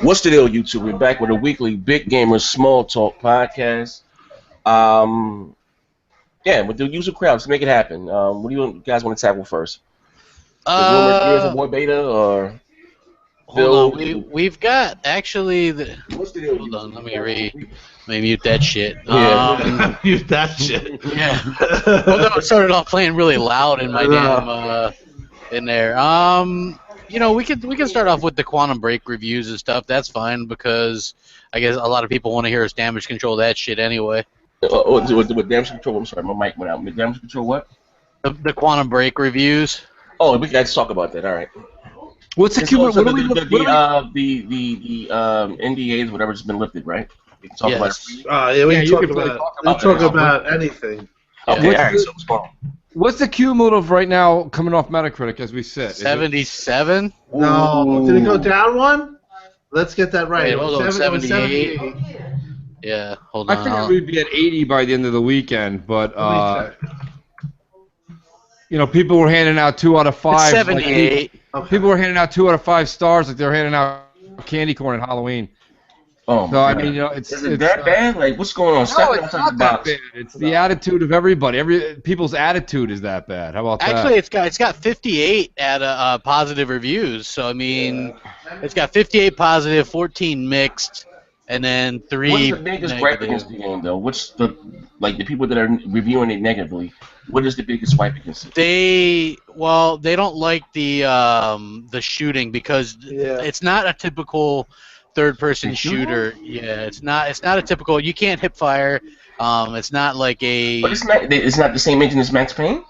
What's the deal, YouTube? We're back with a weekly Big Gamers Small Talk podcast. Um, yeah, with the usual crowd, let's make it happen. What do you guys want to tackle first? The rumored Gears of Uh, War beta or Hold on. Phil? We've got actually the. What's the deal, Hold on. YouTube? Let me mute that shit. Yeah. Use that shit. Yeah. Although it started off playing really loud in my damn in there. We can start off with the Quantum Break reviews and stuff. That's fine because I guess a lot of people want to hear us damage control that shit anyway. With damage control, I'm sorry, my mic went out. With damage control, what? The Quantum Break reviews. Oh, we can talk about that. All right. What's the Also, cumulative? the NDAs, whatever's been lifted, right? We can talk about it. Yeah, we can you talk can about. really We talk about anything. Okay, Yeah. all right. So what's going on? What's the cumulative right now coming off Metacritic as we sit? 77. No, did it go down one? Let's get that right. Wait, hold on, It was 78. Yeah, hold I on. figured we'd be at 80 by the end of the weekend, but people were handing out 2 out of 5. 78. People were handing out 2 out of 5 stars like they were handing out candy corn at Halloween. Oh, So I mean, it's is it that bad? Like, what's going on? No, it's not that bad. It's the attitude of everybody. People's attitude is that bad. How about that? Actually, it's got 58 at positive reviews. So I mean, it's got 58 positive, 14 mixed, and then 3. What's the biggest gripe negative. against the game, though? What's the people that are reviewing it negatively? What is the biggest gripe against it? They don't like the shooting because it's not a typical third-person shooter. Yeah, it's not a typical. You can't hip fire. It's not like a. But it's not the same engine as Max Payne?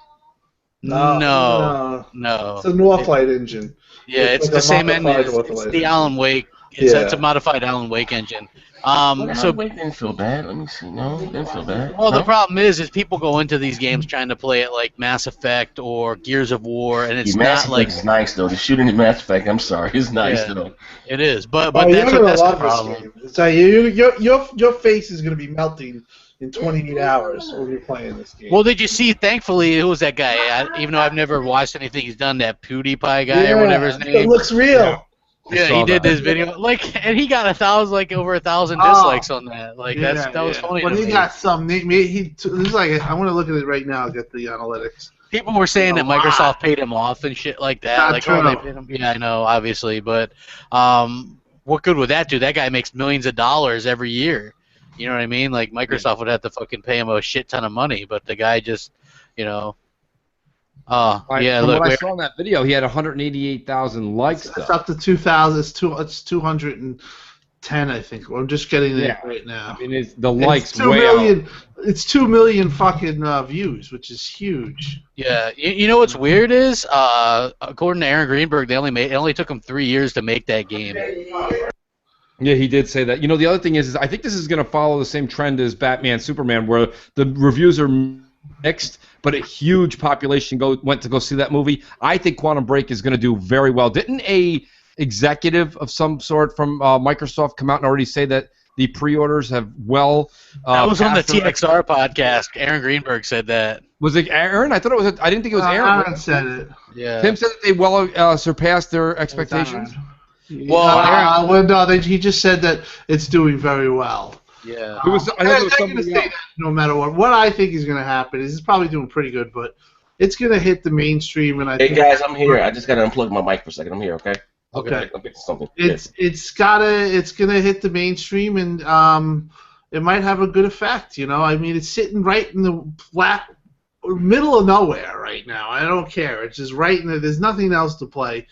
No. It's a Northlight engine. Yeah, it's like the a same engine. modified It's Northlight the Alan Wake. It's a Yeah. modified Alan Wake engine. So Wake didn't feel bad. Let me see. No, didn't feel bad. Well, No? the problem is people go into these games trying to play it like Mass Effect or Gears of War, and it's Mass not like Effect is nice though. The shooting in Mass Effect, I'm sorry, is nice Yeah. though. it is. But Oh, that's you're that's gonna the love this problem. game. So your face is gonna be melting in 28 hours when you're playing this game. Well, did you see? Thankfully, who was that guy? Even though I've never watched anything he's done, that PewDiePie guy or whatever his It name. looks real. Yeah, saw he did that. this video, and he got over 1,000 dislikes on that. Like that was funny. But to he me. got some. This is like I want to look at it right now. Get the analytics. People were saying that Microsoft paid him off and shit like that. Not Like, true. they paid him. Yeah, I know, obviously, but what good would that do? That guy makes millions of dollars every year. You know what I mean? Like Microsoft would have to fucking pay him a shit ton of money, but the guy just, From look. what I saw in that video, he had 188,000 likes. It's up to 2,000. It's 210, I think. I'm just getting it Yeah. right now. I mean, the likes It's 2 way million. It's 2 million fucking views, which is huge. Yeah, you know what's weird is, according to Aaron Greenberg, it only took him 3 years to make that game. Yeah, he did say that. The other thing is I think this is going to follow the same trend as Batman, Superman, where the reviews are mixed, but a huge population went to go see that movie. I think Quantum Break is going to do very well. Didn't a executive of some sort from Microsoft come out and already say that the pre-orders have That was on the passed their TXR podcast. Aaron Greenberg said that. Was it Aaron? I thought it was. I didn't think it was Aaron. Aaron said it. Yeah. Tim said that they surpassed their expectations. Well, no, he just said that it's doing very well. Yeah. I thought it was They're gonna somebody say else. that no matter what. What I think is going to happen is it's probably doing pretty good, but it's going to hit the mainstream. And I Hey think guys, I'm here. I just gotta unplug my mic for a second. I'm here, okay? Okay. I'm getting something. it's gonna hit the mainstream, and it might have a good effect. I mean, it's sitting right in the middle of nowhere right now. I don't care. It's just right in there. There's nothing else to play.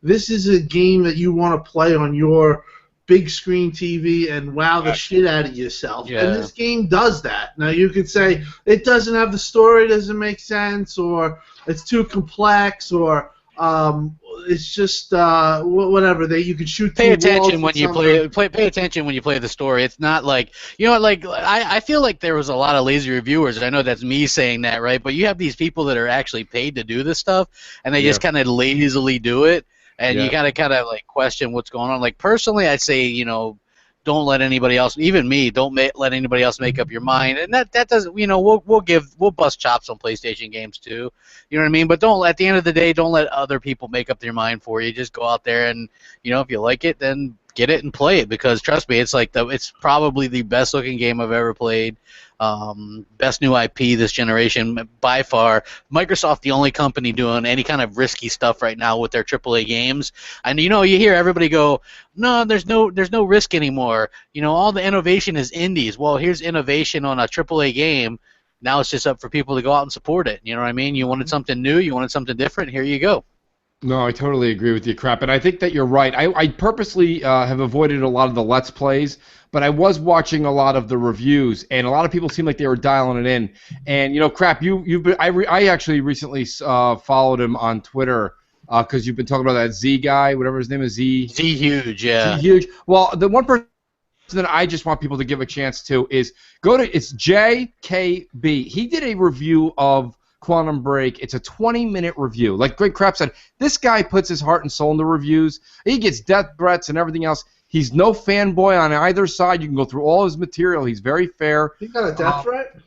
This is a game that you want to play on your big screen TV and wow the shit out of yourself. Yeah. And this game does that. Now you could say it doesn't have the story, doesn't make sense, or it's too complex, or it's just whatever. You could shoot. Pay through attention walls when you or something. pay attention when you play the story. It's not like I feel like there was a lot of lazy reviewers, and I know that's me saying that, right? But you have these people that are actually paid to do this stuff, and they just kind of lazily do it, and you kind of like question what's going on. Like personally, I'd say don't let anybody else, even me, let anybody else make up your mind. And that doesn't, we'll bust chops on PlayStation games too. You know what I mean? But at the end of the day, don't let other people make up their mind for you. Just go out there and, if you like it, then get it and play it, because trust me, it's probably the best looking game I've ever played. Best new IP this generation by far. Microsoft, the only company doing any kind of risky stuff right now with their AAA games. And you hear everybody go, no, there's no risk anymore. All the innovation is indies. Well, here's innovation on a AAA game. Now it's just up for people to go out and support it. You know what I mean? You wanted something new, you wanted something different. Here you go. No, I totally agree with you, Crap. And I think that you're right. I purposely have avoided a lot of the Let's Plays, but I was watching a lot of the reviews, and a lot of people seemed like they were dialing it in. And, Crap, I actually recently followed him on Twitter because you've been talking about that Z guy, whatever his name is, Z Huge, yeah. Z Huge. Well, the one person that I just want people to give a chance to is it's JKB. He did a review of Quantum Break. It's a 20-minute review. Like Great Crap said, this guy puts his heart and soul in the reviews. He gets death threats and everything else. He's no fanboy on either side. You can go through all his material. He's very fair. He got a death threat?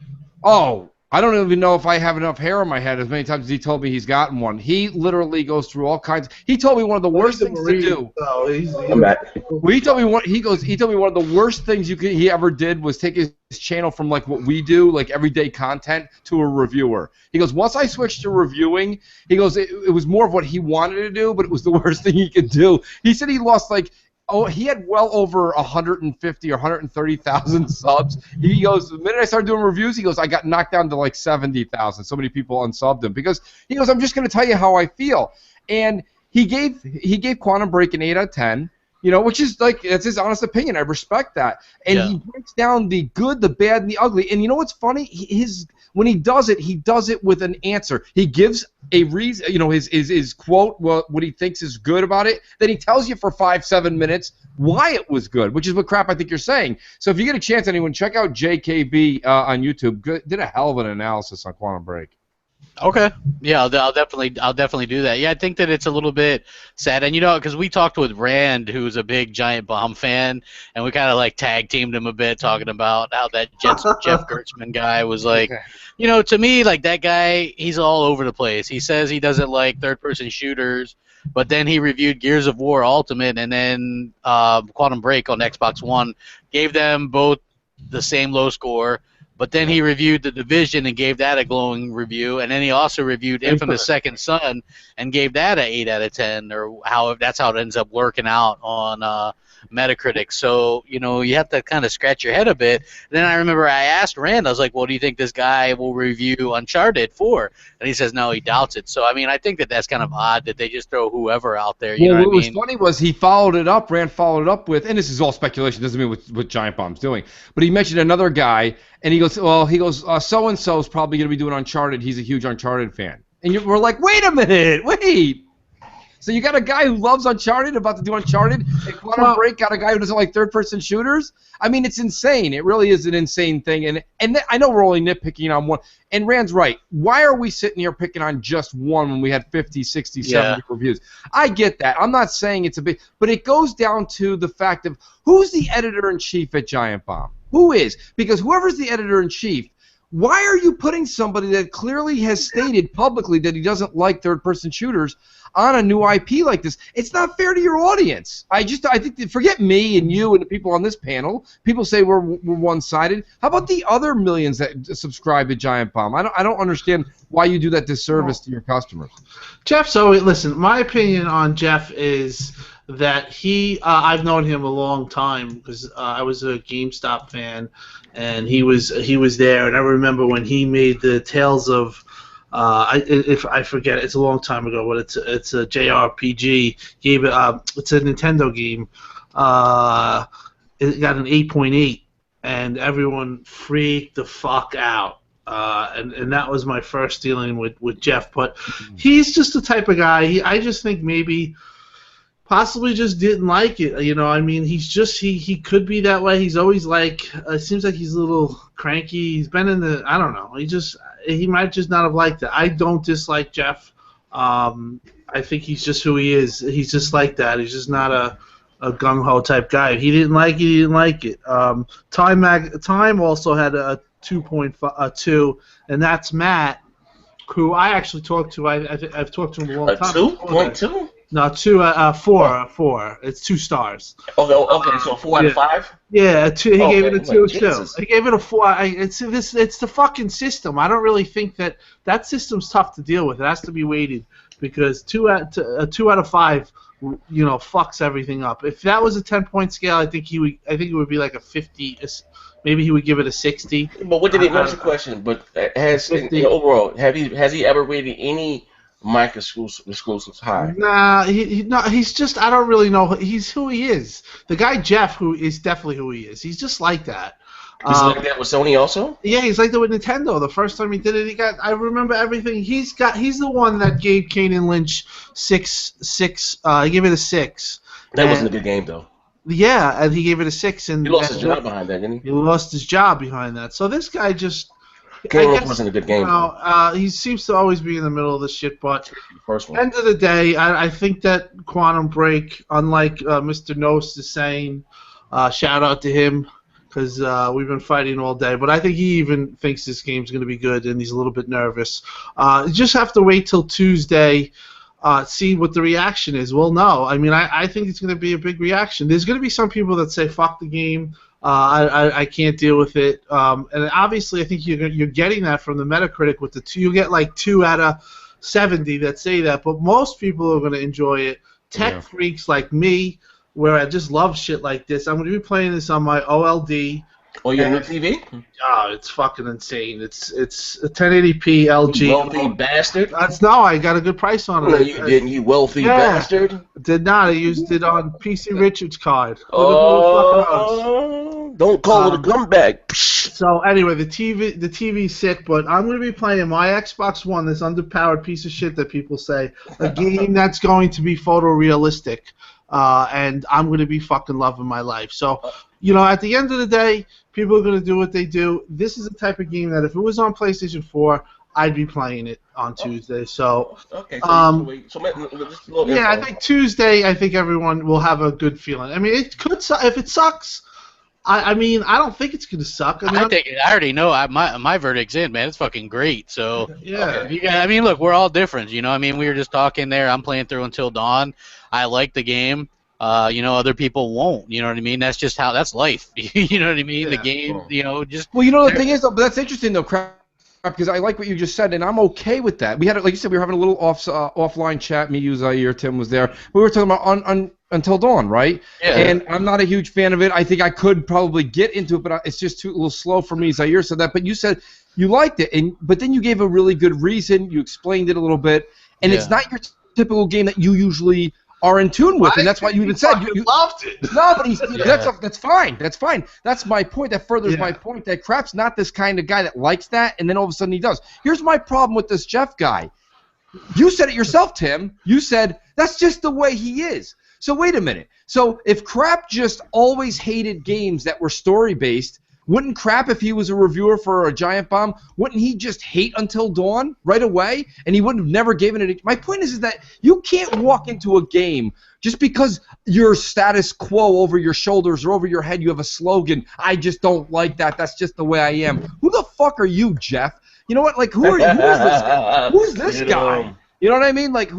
Oh, I don't even know if I have enough hair on my head as many times as he told me he's gotten one. He literally goes through all kinds. He told me one of the worst things to do. I'm back. Well, he told me one of the worst things he ever did was take his channel from like what we do, like everyday content, to a reviewer. He goes, once I switched to reviewing, he goes, it was more of what he wanted to do, but it was the worst thing he could do. He said he lost he had well over 150 or 130,000 subs. He goes, the minute I started doing reviews, he goes, I got knocked down to like 70,000. So many people unsubbed him because he goes, I'm just going to tell you how I feel. And he gave Quantum Break an 8 out of 10. Which is that's his honest opinion. I respect that. And he breaks down the good, the bad, and the ugly. And you know what's funny? When he does it with an answer. He gives a reason, his quote, what he thinks is good about it. Then he tells you for 5-7 minutes why it was good, which is what Crap I think you're saying. So if you get a chance, anyone, check out JKB on YouTube. Did a hell of an analysis on Quantum Break. Okay. Yeah, I'll definitely do that. Yeah, I think that it's a little bit sad, and because we talked with Rand, who's a big Giant Bomb fan, and we kind of tag teamed him a bit, talking about how that Jeff Gertzman guy was to me, that guy, he's all over the place. He says he doesn't like third-person shooters, but then he reviewed Gears of War Ultimate and then Quantum Break on Xbox One, gave them both the same low score. But then he reviewed The Division and gave that a glowing review, and then he also reviewed Infamous Second Son and gave that an 8 out of 10, or that's how it ends up working out on Metacritic. So you have to kind of scratch your head a bit. Then I remember I asked Rand, I was like, "Well, do you think this guy will review Uncharted 4?" And he says no, he doubts it. So I think that's kind of odd that they just throw whoever out there. You know what I mean? What was funny was Rand followed it up with, and this is all speculation, doesn't mean what Giant Bomb's doing, but he mentioned another guy. And he goes, so-and-so is probably going to be doing Uncharted. He's a huge Uncharted fan. And we're like, wait a minute, wait. So you got a guy who loves Uncharted about to do Uncharted, and Quantum Break got a guy who doesn't like third-person shooters? It's insane. It really is an insane thing. And I know we're only nitpicking on one. And Rand's right. Why are we sitting here picking on just one when we had 50, 60, 70 reviews? I get that. I'm not saying it's a big... But it goes down to the fact of who's the editor-in-chief at Giant Bomb? Who is? Because whoever's the editor-in-chief, why are you putting somebody that clearly has stated publicly that he doesn't like third-person shooters on a new IP like this? It's not fair to your audience. I think, forget me and you and the people on this panel. People say we're one-sided. How about the other millions that subscribe to Giant Bomb? I don't understand why you do that disservice to your customers. Jeff, so listen, my opinion on Jeff is that I've known him a long time because I was a GameStop fan, and he was there, and I remember when he made the Tales of if I forget, it's a long time ago, but it's a JRPG. It's a Nintendo game. It got an 8.8, and everyone freaked the fuck out. And that was my first dealing with Jeff. But he's just the type of guy. I just think maybe possibly just didn't like it. He could be that way. He's always it seems like he's a little cranky. He's been in I don't know. He might just not have liked it. I don't dislike Jeff. I think he's just who he is. He's just like that. He's just not a gung-ho type guy. If he didn't like it, he didn't like it. Time also had a 2.2, and that's Matt, who I actually talked to. I've talked to him a long time. 2.2? No, four. It's 2 stars. Okay, so 4 out of 5. Yeah, he gave it a 2 too. Jesus. He gave it a 4. It's the fucking system. I don't really think that system's tough to deal with. It has to be weighted because 2 out of 5, fucks everything up. If that was a 10-point scale, I think it would be like a 50. Maybe he would give it a 60. But what did he? That's the question. But overall, has he ever rated any exclusives high? Nah, he's just, I don't really know. He's who he is. The guy Jeff, who is definitely who he is. He's just like that. He's like that with Sony also? Yeah, he's like that with Nintendo. The first time he did it, I remember everything. He's the one that gave Kane and Lynch 6. He gave it a 6. That wasn't a good game though. Yeah, and he gave it a 6. And he lost his job behind that, didn't he? He lost his job behind that. So this guy just. Kane wasn't a good game. He seems to always be in the middle of the shit, but first one. End of the day, I think that Quantum Break, unlike Mr. Nost is saying, shout out to him, because we've been fighting all day, but I think he even thinks this game's going to be good, and he's a little bit nervous. You just have to wait till Tuesday, see what the reaction is. We'll know. I mean, I think it's going to be a big reaction. There's going to be some people that say, fuck the game. I can't deal with it, and obviously I think you're getting that from the Metacritic with the 2. You get like 2 out of 70 that say that, but most people are going to enjoy it. Tech freaks like me, where I just love shit like this. I'm going to be playing this on my OLD. Oh, your new TV? Oh, it's fucking insane. It's a 1080p LG. You wealthy bastard. I got a good price on it. No, you didn't, you wealthy bastard. Did not. I used it on PC Richard's card. Don't call it a comeback. So anyway, the TV's sick, but I'm going to be playing my Xbox One, this underpowered piece of shit that people say, a game that's going to be photorealistic, and I'm going to be fucking loving my life. So, at the end of the day, people are going to do what they do. This is the type of game that if it was on PlayStation 4, I'd be playing it on Tuesday. So, okay. I think Tuesday, I think everyone will have a good feeling. I mean, it could if it sucks. I mean, I don't think it's going to suck. I already know. My verdict's in, man. It's fucking great. So yeah. I mean, look, we're all different. I mean, we were just talking there. I'm playing through Until Dawn. I like the game. Other people won't. You know what I mean? That's just that's life. You know what I mean? Yeah. The game. Just. Well, the thing is, though, but that's interesting though, crap. Because I like what you just said, and I'm okay with that. We had, like you said, we were having a little offline chat. Me, you, Zaire, Tim was there. We were talking about on Until Dawn, right? Yeah. And I'm not a huge fan of it. I think I could probably get into it, but it's just a little slow for me. Zaire said that, but you said you liked it, but then you gave a really good reason. You explained it a little bit, and it's not your typical game that you usually are in tune with, and that's why you even said you loved it. No, but that's fine. That's fine. That's my point. That furthers my point that Crap's not this kind of guy that likes that, and then all of a sudden he does. Here's my problem with this Jeff guy. You said it yourself, Tim. You said that's just the way he is. So wait a minute. So if Crap just always hated games that were story-based, wouldn't Crap, if he was a reviewer for a Giant Bomb, wouldn't he just hate Until Dawn right away? And he would have never given it. My point is that you can't walk into a game just because your status quo over your shoulders or over your head, you have a slogan, I just don't like that. That's just the way I am. Who the fuck are you, Jeff? You know what? Like, who are you? Who is this guy? Who's this guy? You know what I mean? Like,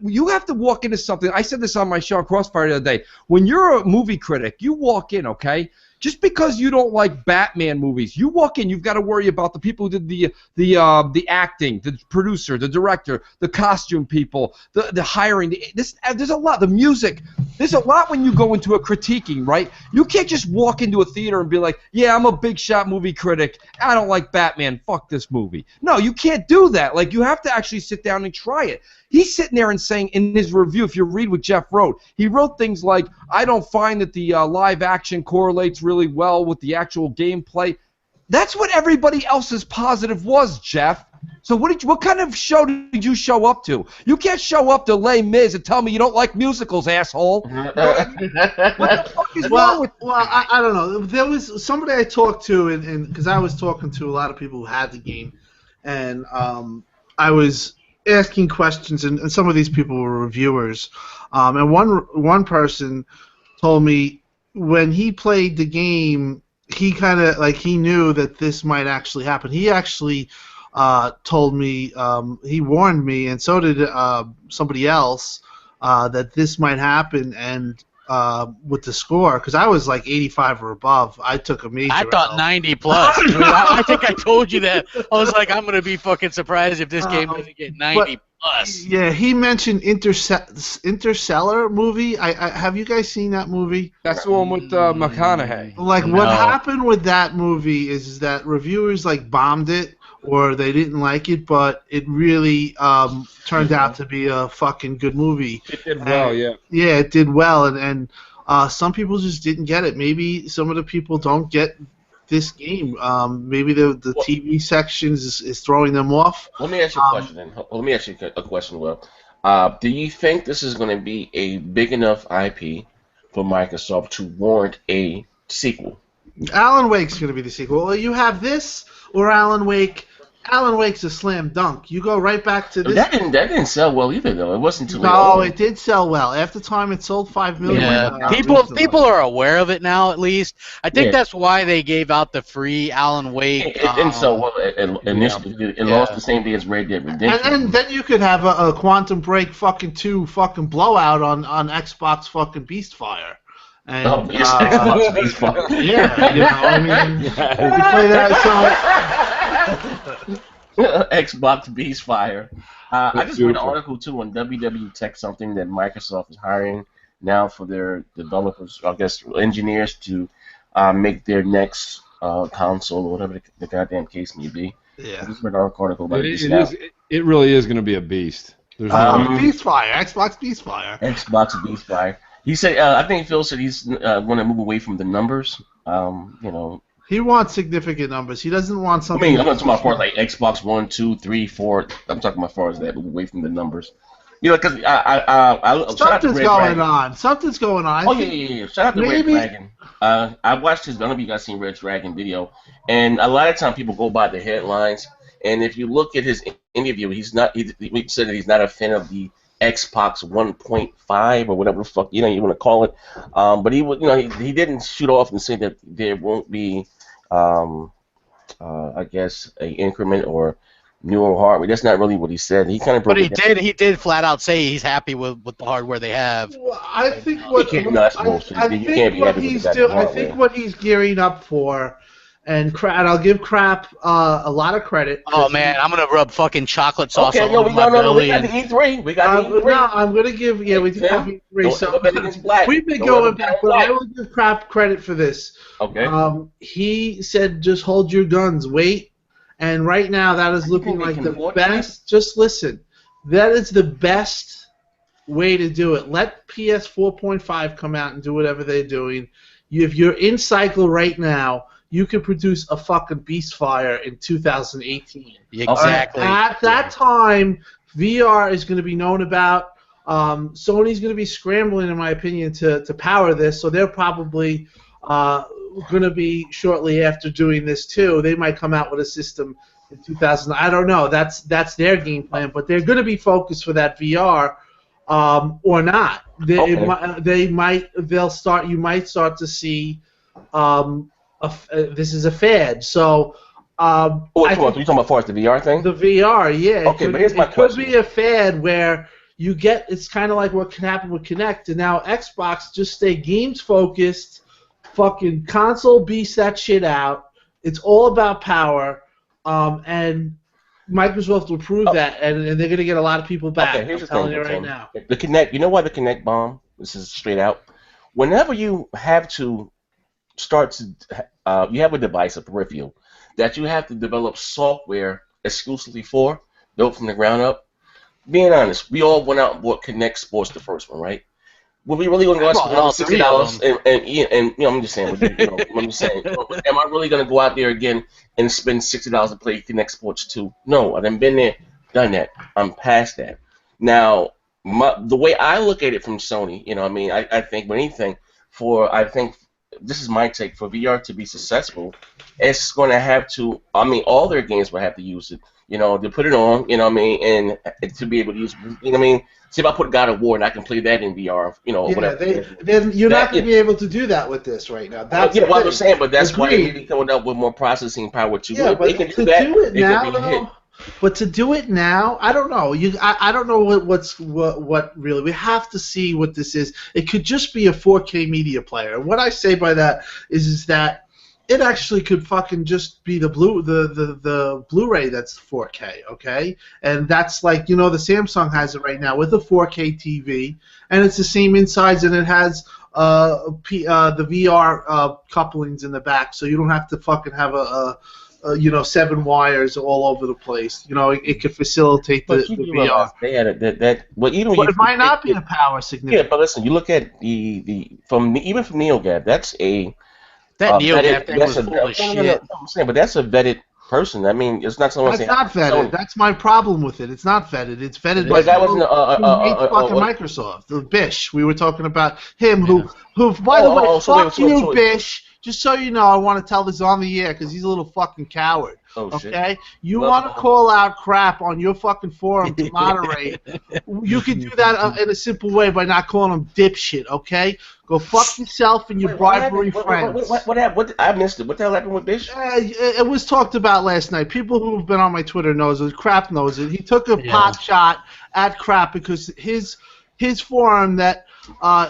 you have to walk into something. I said this on my show, Crossfire, the other day. When you're a movie critic, you walk in, okay? Just because you don't like Batman movies, you walk in, you've got to worry about the people who did the acting, the producer, the director, the costume people, the hiring. There's a lot. The music. There's a lot when you go into a critiquing, right? You can't just walk into a theater and be like, yeah, I'm a big shot movie critic. I don't like Batman. Fuck this movie. No, you can't do that. Like, you have to actually sit down and try it. He's sitting there and saying in his review, if you read what Jeff wrote, he wrote things like, I don't find that the live action correlates really well with the actual gameplay. That's what everybody else's positive was, Jeff. So what kind of show did you show up to? You can't show up to Les Mis and tell me you don't like musicals, asshole. What the fuck is wrong with I don't know. There was somebody I talked to, and because I was talking to a lot of people who had the game, and I was asking questions, and some of these people were reviewers, and one person told me when he played the game, he kind of like he knew that this might actually happen. He actually told me, he warned me, and so did somebody else, that this might happen, and with the score, because I was like 85 or above, I took a major. I thought L. 90 plus. Dude. I think I told you that. I was like, I'm gonna be fucking surprised if this game doesn't get 90 plus. Yeah, he mentioned Interstellar movie. I have you guys seen that movie? That's the one with McConaughey. Like, what happened with that movie is that reviewers like bombed it, or they didn't like it, but it really turned out to be a fucking good movie. It did well, yeah. Yeah, it did well, and some people just didn't get it. Maybe some of the people don't get this game. Maybe the TV sections is throwing them off. Let me ask you a question then. Let me ask you a question, Will. Do you think this is going to be a big enough IP for Microsoft to warrant a sequel? Alan Wake's going to be the sequel. Well, you have this or Alan Wake. Alan Wake's a slam dunk. You go right back to this. That didn't sell well either, though. It wasn't too. No, it did sell well. After time, it sold 5 million. Yeah, people are aware of it now. At least I think that's why they gave out the free Alan Wake. It didn't sell well initially. It lost the same day as Red Dead Redemption. And then you could have a Quantum Break fucking 2 fucking blowout on Xbox fucking Beastfire. And, Xbox Beastfire. Yeah, you know, I mean, you play that. Xbox Beastfire. I just read an article too on WW Tech, something that Microsoft is hiring now for their developers, I guess engineers, to make their next console or whatever the goddamn case may be. Yeah. I just read an article about it really is going to be a beast. There's Beastfire, Xbox Beastfire. Xbox Beastfire. He said, I think Phil said he's going to move away from the numbers. You know. He wants significant numbers. He doesn't want something. I mean, I'm not talking about far as like Xbox 1, 2, 3, 4. I'm talking about far as that, away from the numbers. You know, because something's going on. Something's going on. Oh yeah. Shout out to Red Dragon. I watched his. I don't know if you guys seen Red Dragon video, and a lot of time people go by the headlines. And if you look at his interview, he's not. He said that he's not a fan of the Xbox 1.5 or whatever the fuck you want to call it. But he would, he didn't shoot off and say that there won't be, I guess, a increment or newer hardware. That's not really what he said. He kind of. But he did flat out say he's happy with the hardware they have. Well, I think what he's gearing up for. And I'll give Crap a lot of credit. Oh man, I'm gonna rub fucking chocolate sauce all over my belly. We got the E3. We got the E3. No, I'm gonna give we do have E3. So we've been going back, but I will give Crap credit for this. Okay. He said, just hold your guns, wait. And right now, that is looking like the best. Just listen, that is the best way to do it. Let PS 4.5 come out and do whatever they're doing. If you're in cycle right now, you could produce a fucking Beastfire in 2018. Exactly. At that time, VR is going to be known about. Sony's going to be scrambling, in my opinion, to power this, so they're probably going to be shortly after doing this too. They might come out with a system in 2000. I don't know. That's their game plan, but they're going to be focused for that VR or not. You might start to see. This is a fad, so. You're talking about far as the VR thing? The VR, yeah. Okay, but here's my question. It could be a fad where you get. It's kind of like what can happen with Kinect, and now Xbox just stay games focused. Fucking console beast that shit out. It's all about power, and Microsoft will prove that, and they're gonna get a lot of people back. Okay, here's the telling thing, you right now. The Kinect. You know why the Kinect bomb? This is straight out. Whenever you have to. You have a device, a peripheral, that you have to develop software exclusively for, built from the ground up. Being honest, we all went out and bought Kinect Sports, the first one, right? Were we really going to go out spend $60 and I'm just saying, am I really going to go out there again and spend $60 to play Kinect Sports 2? No, I done been there, done that. I'm past that. Now, the way I look at it from Sony, I think with anything, this is my take, for VR to be successful, it's going to have to, all their games will have to use it, to put it on, and to be able to use it, See, if I put God of War and I can play that in VR, whatever. You're not going to be able to do that with this right now. That's what I'm saying, but that's why they need to come up with more processing power to but they can to do it now, though, But to do it now, I don't know. I don't know what really. We have to see what this is. It could just be a 4K media player. And what I say by that is that it actually could fucking just be the Blu-ray that's 4K, okay? And that's like, the Samsung has it right now with a 4K TV, and it's the same insides, and it has the VR couplings in the back, so you don't have to fucking have a 7 wires all over the place. It could facilitate the VR. They had that. Well, it might not be a power significant. Yeah, but listen, you look at even from NeoGAF, that's a that NeoGAF thing was full of shit. No, I'm saying, but that's a vetted person. I mean, it's not someone. That's not vetted. That's my problem with it. It's not vetted. It's vetted by fucking Microsoft. The Bish. We were talking about him, who by the way, fuck you, Bish. Just so you know, I want to tell this on the air because he's a little fucking coward. Oh, okay? Shit. You want to call out crap on your fucking forum to moderate. You can do that in a simple way by not calling him dipshit, okay? Go fuck yourself and your bribery friends. What happened? I missed it. What the hell happened with Bish? It was talked about last night. People who've been on my Twitter knows it. Crap knows it. He took a pot shot at crap because his forum that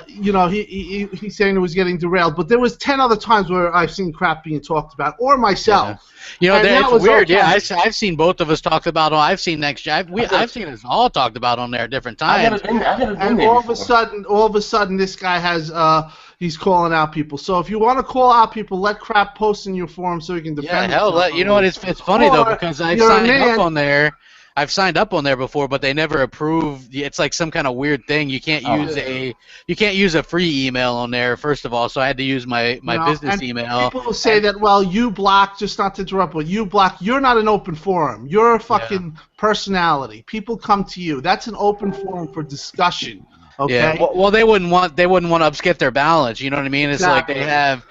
he's saying it was getting derailed, but there was 10 other times where I've seen crap being talked about, or myself. Yeah. It's weird. Okay. Yeah, I've seen both of us talked about. I've seen I've seen us all talked about on there at different times. And all of a sudden, this guy has he's calling out people. So if you want to call out people, let crap post in your forum so you can defend. Yeah, hell, you know what? It's funny though because I've signed up on there. I've signed up on there before, but they never approve. It's like some kind of weird thing. You can't use a free email on there. First of all, so I had to use my business email. People will say that, well, you block. Just not to interrupt, but you block. You're not an open forum. You're a fucking personality. People come to you. That's an open forum for discussion. Okay. Yeah. Well, they wouldn't want to upset their balance. You know what I mean? It's like they have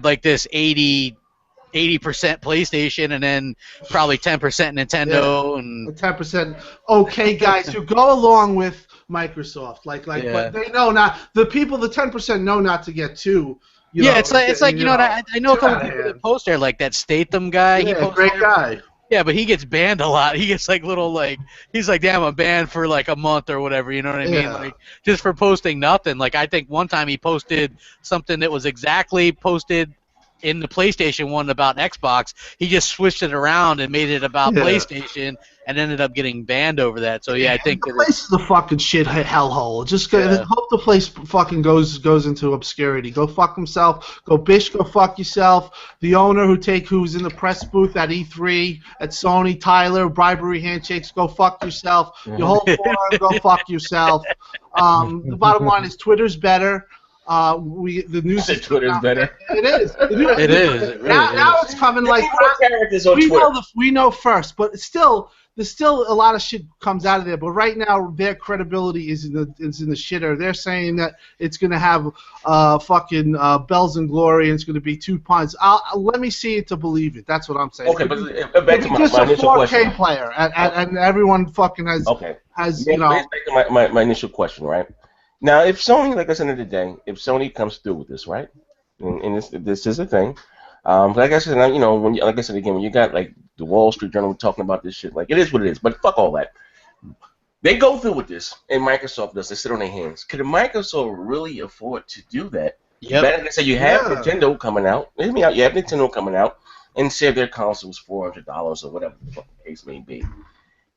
like this 80% PlayStation and then probably 10% Nintendo and 10%. Okay, guys, who go along with Microsoft, but they know not the people. The 10% know not to get too. It's like you know what I know a couple people that post there like that Statham guy. Yeah, great guy. Yeah, but he gets banned a lot. He gets like little he's like, damn, I'm banned for like a month or whatever. You know what I mean? Like just for posting nothing. Like I think one time he posted something that was exactly posted in the PlayStation one about Xbox. He just switched it around and made it about PlayStation and ended up getting banned over that. So I think the place is a fucking shit hellhole. Just hope the place fucking goes into obscurity. Go fuck himself. Go Bish. Go fuck yourself. The owner who's in the press booth at E3 at Sony, Tyler, bribery handshakes. Go fuck yourself. Your whole forum. Go fuck yourself. The bottom line is Twitter's better. The news is Twitter's better. It is. It is. Now it's coming like we know first, but there's still a lot of shit comes out of there. But right now, their credibility is in the shitter. They're saying that it's gonna have fucking bells and glory, and it's gonna be 2 puns. Let me see it to believe it. That's what I'm saying. Okay, but back to my initial question. Just a 4K player, and everyone fucking has. Okay. Back to my initial question, right? Now, if Sony, like I said the other day, if Sony comes through with this, right, and this is a thing, like I said, like I said again, when you got like the Wall Street Journal talking about this shit, like it is what it is. But fuck all that. They go through with this, and Microsoft does. They sit on their hands. Could Microsoft really afford to do that? Yeah. Like I said, you have Nintendo coming out. Hear me out. You have Nintendo coming out, and say their console was $400 or whatever the fuck the case may be.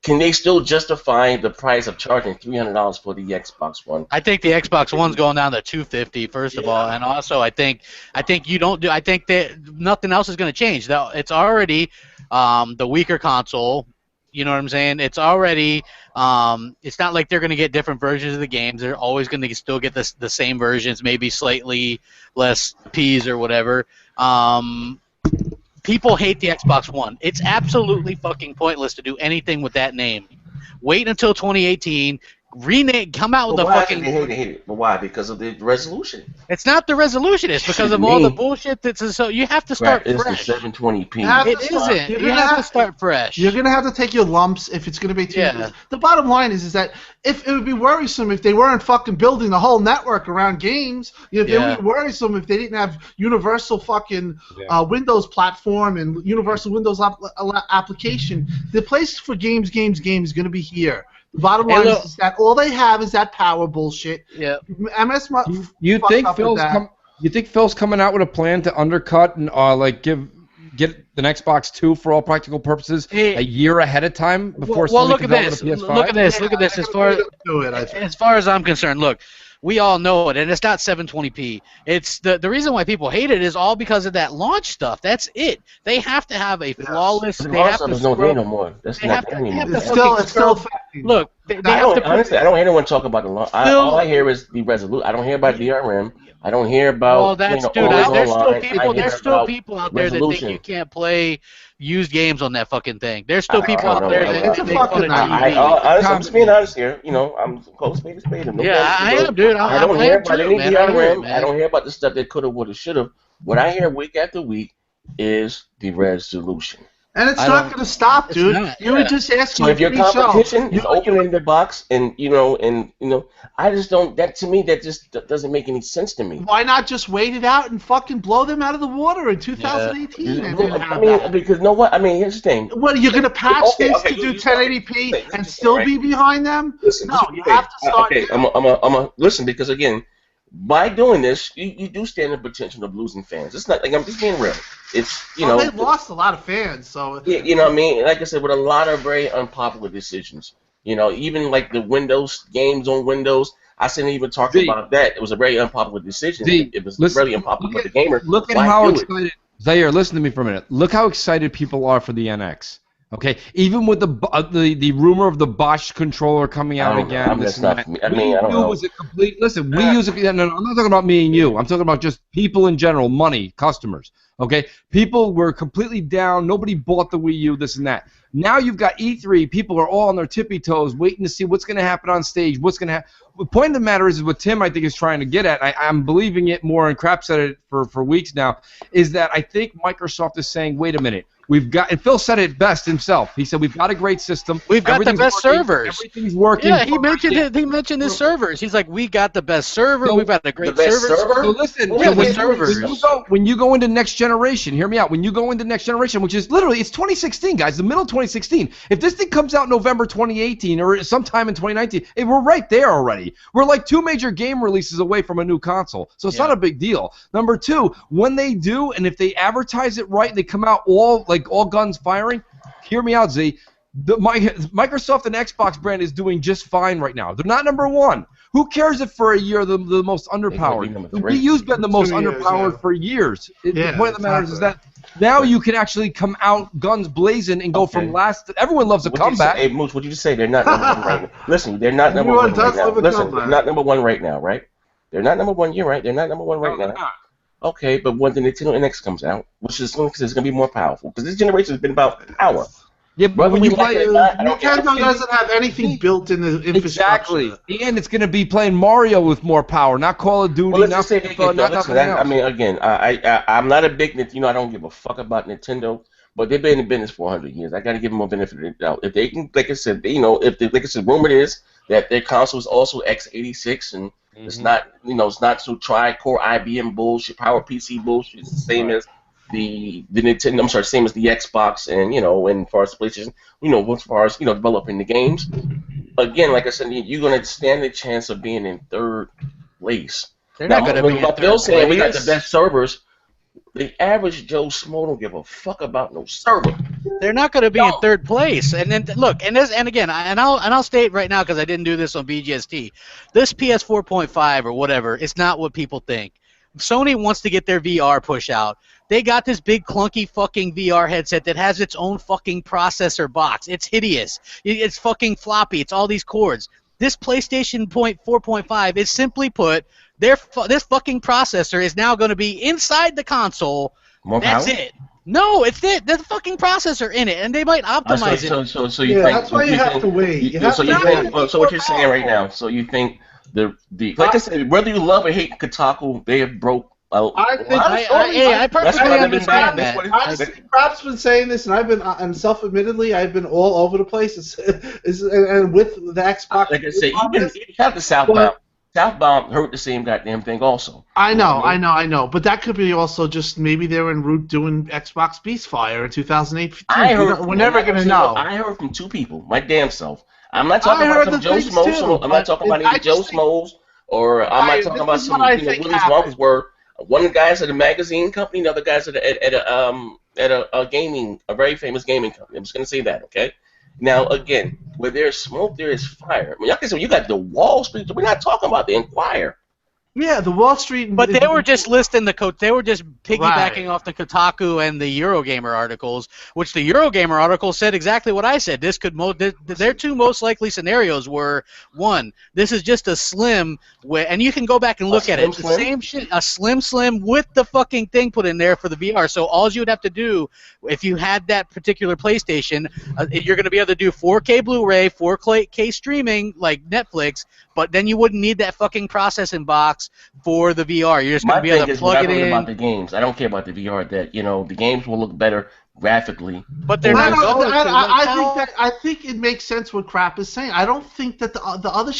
Can they still justify the price of charging $300 for the Xbox One? I think the Xbox One's going down to $250 first of all, and also I think that nothing else is going to change. It's already the weaker console. You know what I'm saying? It's already it's not like they're going to get different versions of the games. They're always going to still get the same versions, maybe slightly less Ps or whatever. People hate the Xbox One. It's absolutely fucking pointless to do anything with that name. Wait until 2018. come out with But a why fucking. they hate it? But why? Because of the resolution. It's not the resolution. It's because of all the bullshit that's so. You have to start It's fresh. the 720p. You have It to start. isn't. You have to start fresh. You're gonna have to take your lumps if it's gonna be too. Yeah. The bottom line is that if it would be worrisome if they weren't fucking building the whole network around games. It would be worrisome if they didn't have universal fucking Windows platform and universal Windows application. The place for games is gonna be here. The bottom line is that all they have is that power bullshit. Yeah. MS. You think Phil's coming out with a plan to undercut and get an Xbox 2 for all practical purposes a year ahead of time before Sony look can at go this. with a PS5? Look at this. Look at this. As far as I'm concerned, look, we all know it, and it's not 720p. It's the reason why people hate it is all because of that launch stuff. That's it. They have to have a flawless. But They have to. there's no there no more. That's not there anymore. It's still affecting. Look, they have to. Honestly, I don't hear anyone talk about the launch. All I hear is the resolution. I don't hear about DRM. I don't hear about. Well, that's there's still people out there that think you can't play used games on that fucking thing. There's still people out there that think on a TV. I'm just being honest here. I'm close to spade. Yeah, I am, dude. I don't hear about any DRM. I don't hear about the stuff that could have, would have, should have. What I hear week after week is the resolution. And it's not going to stop, dude. You were just asking. So if your competition is opening the box, and I just don't. That to me, that just doesn't make any sense to me. Why not just wait it out and fucking blow them out of the water in 2018? Yeah. Because you know what? I mean, here's the thing. What, you're going to patch this to do 1080p and still be behind them? Listen, no, you have to start. Okay, I'm a listen, because again, by doing this, you do stand the potential of losing fans. It's not like I'm just being real. It's they've lost a lot of fans, so yeah, you know what I mean. Like I said, with a lot of very unpopular decisions. Even like the Windows games on Windows. I shouldn't even talk about that. It was a very unpopular decision. It was really unpopular for the gamer. Look at how excited. Zaire, listen to me for a minute. Look how excited people are for the NX. Okay, even with the rumor of the Bosch controller coming out again. I don't know. Was a complete. Listen, we use it. No, I'm not talking about me and you. I'm talking about just people in general, money, customers. Okay, people were completely down. Nobody bought the Wii U. This and that. Now you've got E3. People are all on their tippy toes, waiting to see what's going to happen on stage. What's going to happen. The point of the matter is what Tim, I think, is trying to get at. I'm believing it more, and Crap said it for weeks now. Is that I think Microsoft is saying, wait a minute. We've got, and Phil said it best himself. He said we've got a great system. We've got the best servers. Everything's working. Yeah, he mentioned it. He mentioned his servers. He's like, we got the best server. We've got a great server. So listen, when you go into next generation, hear me out. When you go into next generation, which is literally it's 2016, guys, the middle of 2016. If this thing comes out November 2018 or sometime in 2019, we're right there already. We're like 2 major game releases away from a new console, so it's not a big deal. Number 2, when they do, and if they advertise it right, they come out all guns firing. Hear me out, Z. Microsoft and Xbox brand is doing just fine right now. They're not number 1. Who cares if for a year they're the most underpowered? The Wii U's been the most underpowered for years. The point of the matter is that now you can actually come out guns blazing and go from last. Everyone loves a comeback. Hey, Moose, what did you say? They're not number 1 right now. Listen, they're not number 1 right now. Listen, they're not number 1 right now, right? They're not number 1. You're right. They're not number 1 right now. Okay, but when the Nintendo NX comes out, which is going to be more powerful, because this generation has been about power. Yeah, but when you play, Nintendo doesn't have anything built in the infrastructure. Exactly, and it's going to be playing Mario with more power, not Call of Duty, not FIFA, not nothing else. I mean, again, I'm not a big, I don't give a fuck about Nintendo, but they've been in business for 100 years. I got to give them a benefit of the doubt. If they can, like I said, rumor is that their console is also x86 and it's not, it's not so tri-core IBM bullshit, Power PC bullshit. It's the same as the Nintendo. I'm sorry, same as the Xbox, and and as far as the PlayStation, as far as developing the games. Again, like I said, you're gonna stand the chance of being in 3rd place. They're not gonna be in 3rd place. Saying we got the best servers. The average Joe Schmo don't give a fuck about no server. They're not going to be in 3rd place. And then look, and again, I'll state right now because I didn't do this on BGST. This PS 4.5 or whatever, it's not what people think. Sony wants to get their VR push out. They got this big clunky fucking VR headset that has its own fucking processor box. It's hideous. It's fucking floppy. It's all these cords. This PlayStation 4.5 is simply put, this fucking processor is now going to be inside the console. More That's power? it. No, it's the fucking processor in it, and they might optimize it. So you think that's why you have to wait. You have so to you wait. think so what you're saying right now? So you think the like I said, whether you love or hate Kotaku, they have broke. I think I perfectly understand that. Crap's been saying this, and I've been, and self-admittedly, I've been all over the place. And with the Xbox, like I said, you have the Southbound. Southbound hurt the same goddamn thing also. I know, but that could be also just maybe they're en route doing Xbox Beast Fire in 2008. We're never gonna know. I heard from two people, my damn self. I'm not talking about some Joe Schmoes. I'm not talking about any Joe Schmoes, or I'm not talking about some Willy Wonka's word. One guy's at a magazine company, another guy's at a gaming, a very famous gaming company. I'm just gonna say that, okay? Now, again, where there's smoke, there is fire. I mean, like I said, you got the Wall Street. We're not talking about the Enquirer. Yeah, the Wall Street. But they were just listing they were just piggybacking off the Kotaku and the Eurogamer articles, which the Eurogamer article said exactly what I said. This could their two most likely scenarios were one, this is just a slim, and you can go back and look at it. The same shit, a slim with the fucking thing put in there for the VR. So all you would have to do, if you had that particular PlayStation, you're going to be able to do 4K Blu-ray, 4K streaming like Netflix, but then you wouldn't need that fucking processing box for the VR. You're just going to be able to plug it in. About the games. I don't care about the VR. That the games will look better graphically. But they're not going to. I think it makes sense what Crap is saying. I don't think that the other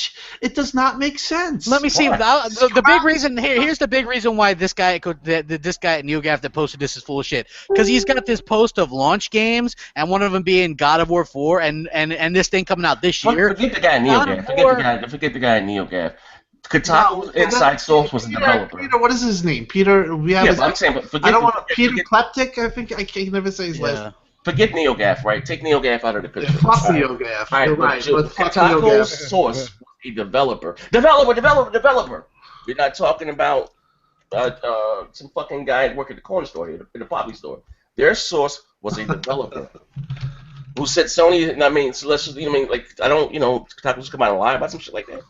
it does not make sense. Let me see. The big reason here's the big reason why this guy at NeoGaf that posted this is full of shit. Because he's got this post of launch games, and one of them being God of War 4, and this thing coming out this year. Forget the guy at NeoGaf. Forget the guy at NeoGaf. Kotaku's inside source was a developer. Peter, what is his name? Peter. We have. I'm saying, but forget. I don't want to. Peter Kleptic. I think I can never say his last name. Forget NeoGaf, right? Take NeoGaf out of the picture. Fuck NeoGaf. All right, but Kotaku's source was a developer. Developer. We're not talking about some fucking guy working at the corner store here, in the poppy store. Their source was a developer who said Sony. I mean, so let's just, I don't, Kotaku's come out and lie about some shit like that.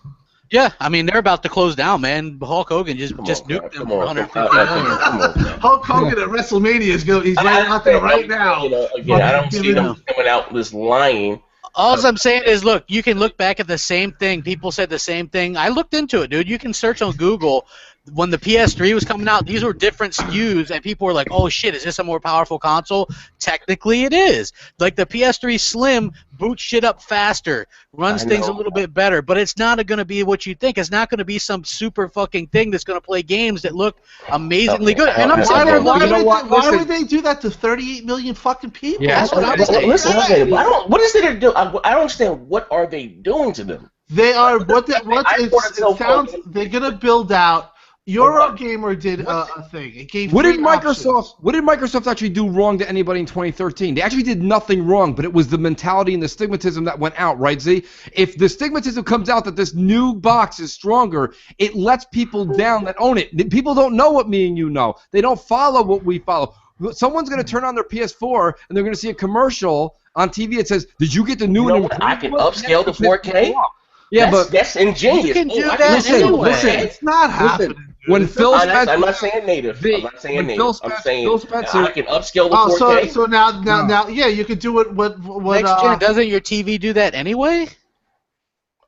Yeah, I mean, they're about to close down, man. Hulk Hogan just nuked them for 150 million. Hulk Hogan at WrestleMania he's right out there right now. Again, I don't see them coming out this lying. All I'm saying is, look, you can look back at the same thing. People said the same thing. I looked into it, dude. You can search on Google. When the PS3 was coming out, these were different SKUs, and people were like, oh, shit, is this a more powerful console? Technically, it is. Like, the PS3 Slim boots shit up faster, runs things a little bit better, but it's not going to be what you think. It's not going to be some super fucking thing that's going to play games that look amazingly good. And why would they do that to 38 million fucking people? Yeah, that's what I'm saying. Listen, what is it they're doing? I don't understand. What are they doing to them? They are it sounds. They're going to build out. Eurogamer did a thing. It gave What did Microsoft actually do wrong to anybody in 2013? They actually did nothing wrong, but it was the mentality and the stigmatism that went out, right, Z? If the stigmatism comes out that this new box is stronger, it lets people down that own it. People don't know what me and you know. They don't follow what we follow. Someone's going to turn on their PS4 and they're going to see a commercial on TV that says, "Did you get the new?" I can upscale to 4K. Yeah, that's ingenious. You can do that anyway. It's not happening. When Phil Spencer, I'm not saying native. I'm not saying native. I'm saying Phil Spencer, I can upscale to 4K. So now, yeah, you could do it. What next gen? Doesn't your TV do that anyway?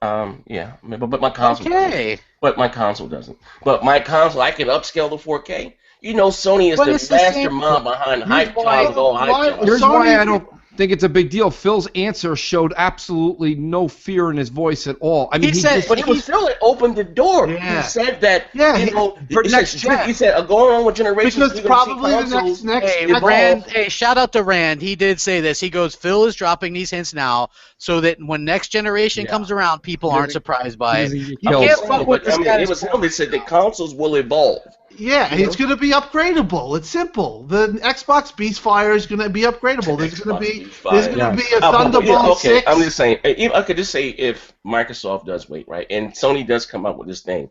Yeah, but my console. Okay. But my console doesn't. But my console, I can upscale to 4K. Sony is the mastermind behind hype child. Here's why I don't think it's a big deal. Phil's answer showed absolutely no fear in his voice at all. I mean, Phil that opened the door. Yeah. He said that. Yeah. For next gen. He said going on with generations. Because probably the next. Hey, shout out to Rand. He did say this. He goes, Phil is dropping these hints now, so that when next generation comes around, people aren't surprised by it. You can't fuck with this guy. It was him that said the consoles will evolve. Yeah, it's going to be upgradable. It's simple. The Xbox Beast Fire is going to be upgradable. There's going to be a Thunderbolt 6. I'm just saying. I could just say if Microsoft does wait, right, and Sony does come up with this thing,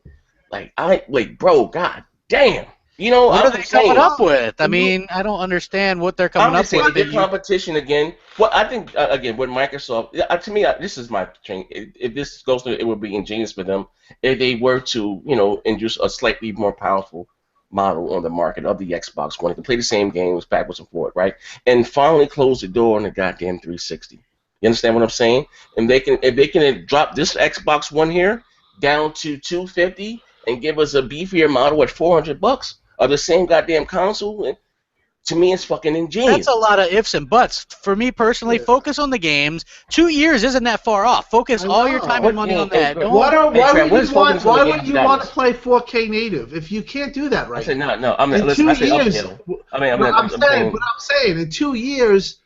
bro, god damn. What are they coming up with? I mean, I don't understand what they're coming up with. The competition again. Well, I think again with Microsoft, to me, this is my thing. If this goes through, it would be ingenious for them if they were to, introduce a slightly more powerful model on the market of the Xbox One. It can play the same games backwards and forward, right? And finally close the door on the goddamn 360. You understand what I'm saying? And if they can drop this Xbox One here down to $250 and give us a beefier model at $400 of the same goddamn console, to me, it's fucking ingenious. That's a lot of ifs and buts. For me personally, focus on the games. 2 years isn't that far off. Focus all your time and money on that. Why would you want to play 4K native if you can't do that right? I said no. I mean, listen, I say upscale. I'm saying in 2 years,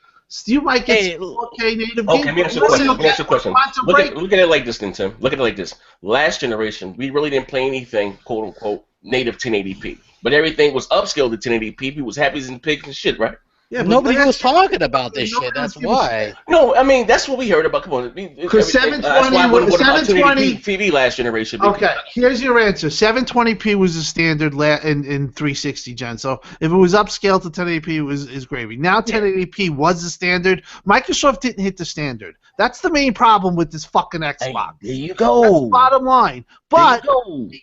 you might get 4K native games. Okay, let me ask you a question. Look at it like this, then, Tim. Look at it like this. Last generation, we really didn't play anything, quote unquote, native 1080p. But everything was upscaled to 1080p. People was happy as pigs and shit, right? Yeah, nobody was talking about this shit. That's why. No, I mean that's what we heard about. Come on, because 720 TV last generation. Okay, here's your answer. 720p was the standard in 360 gen. So if it was upscaled to 1080p, it was gravy. Now 1080p was the standard. Microsoft didn't hit the standard. That's the main problem with this fucking Xbox. There you go. That's the bottom line. But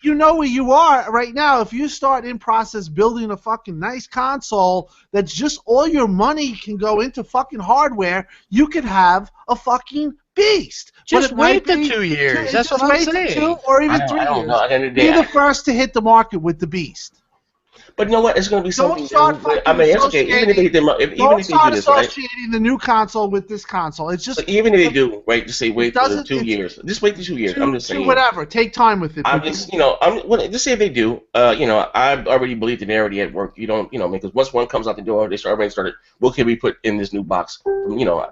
you know where you are right now. If you start in process building a fucking nice console that's just all your money can go into fucking hardware, you could have a fucking beast. Just wait the 2 years. That's what I'm saying. 2 or even 3 years. Be the first to hit the market with the beast. But you know what? It's going to be something. I mean, it's okay. Even if they do this, right? Associating the new console with this console. It's just. But even if they do, right? Just say wait for 2 years. Just wait the 2 years. I'm just saying. Whatever. Take time with it. I'm just, just say if they do. I already believe that they're already at work. You don't, because once one comes out the door, they already started. What can we put in this new box?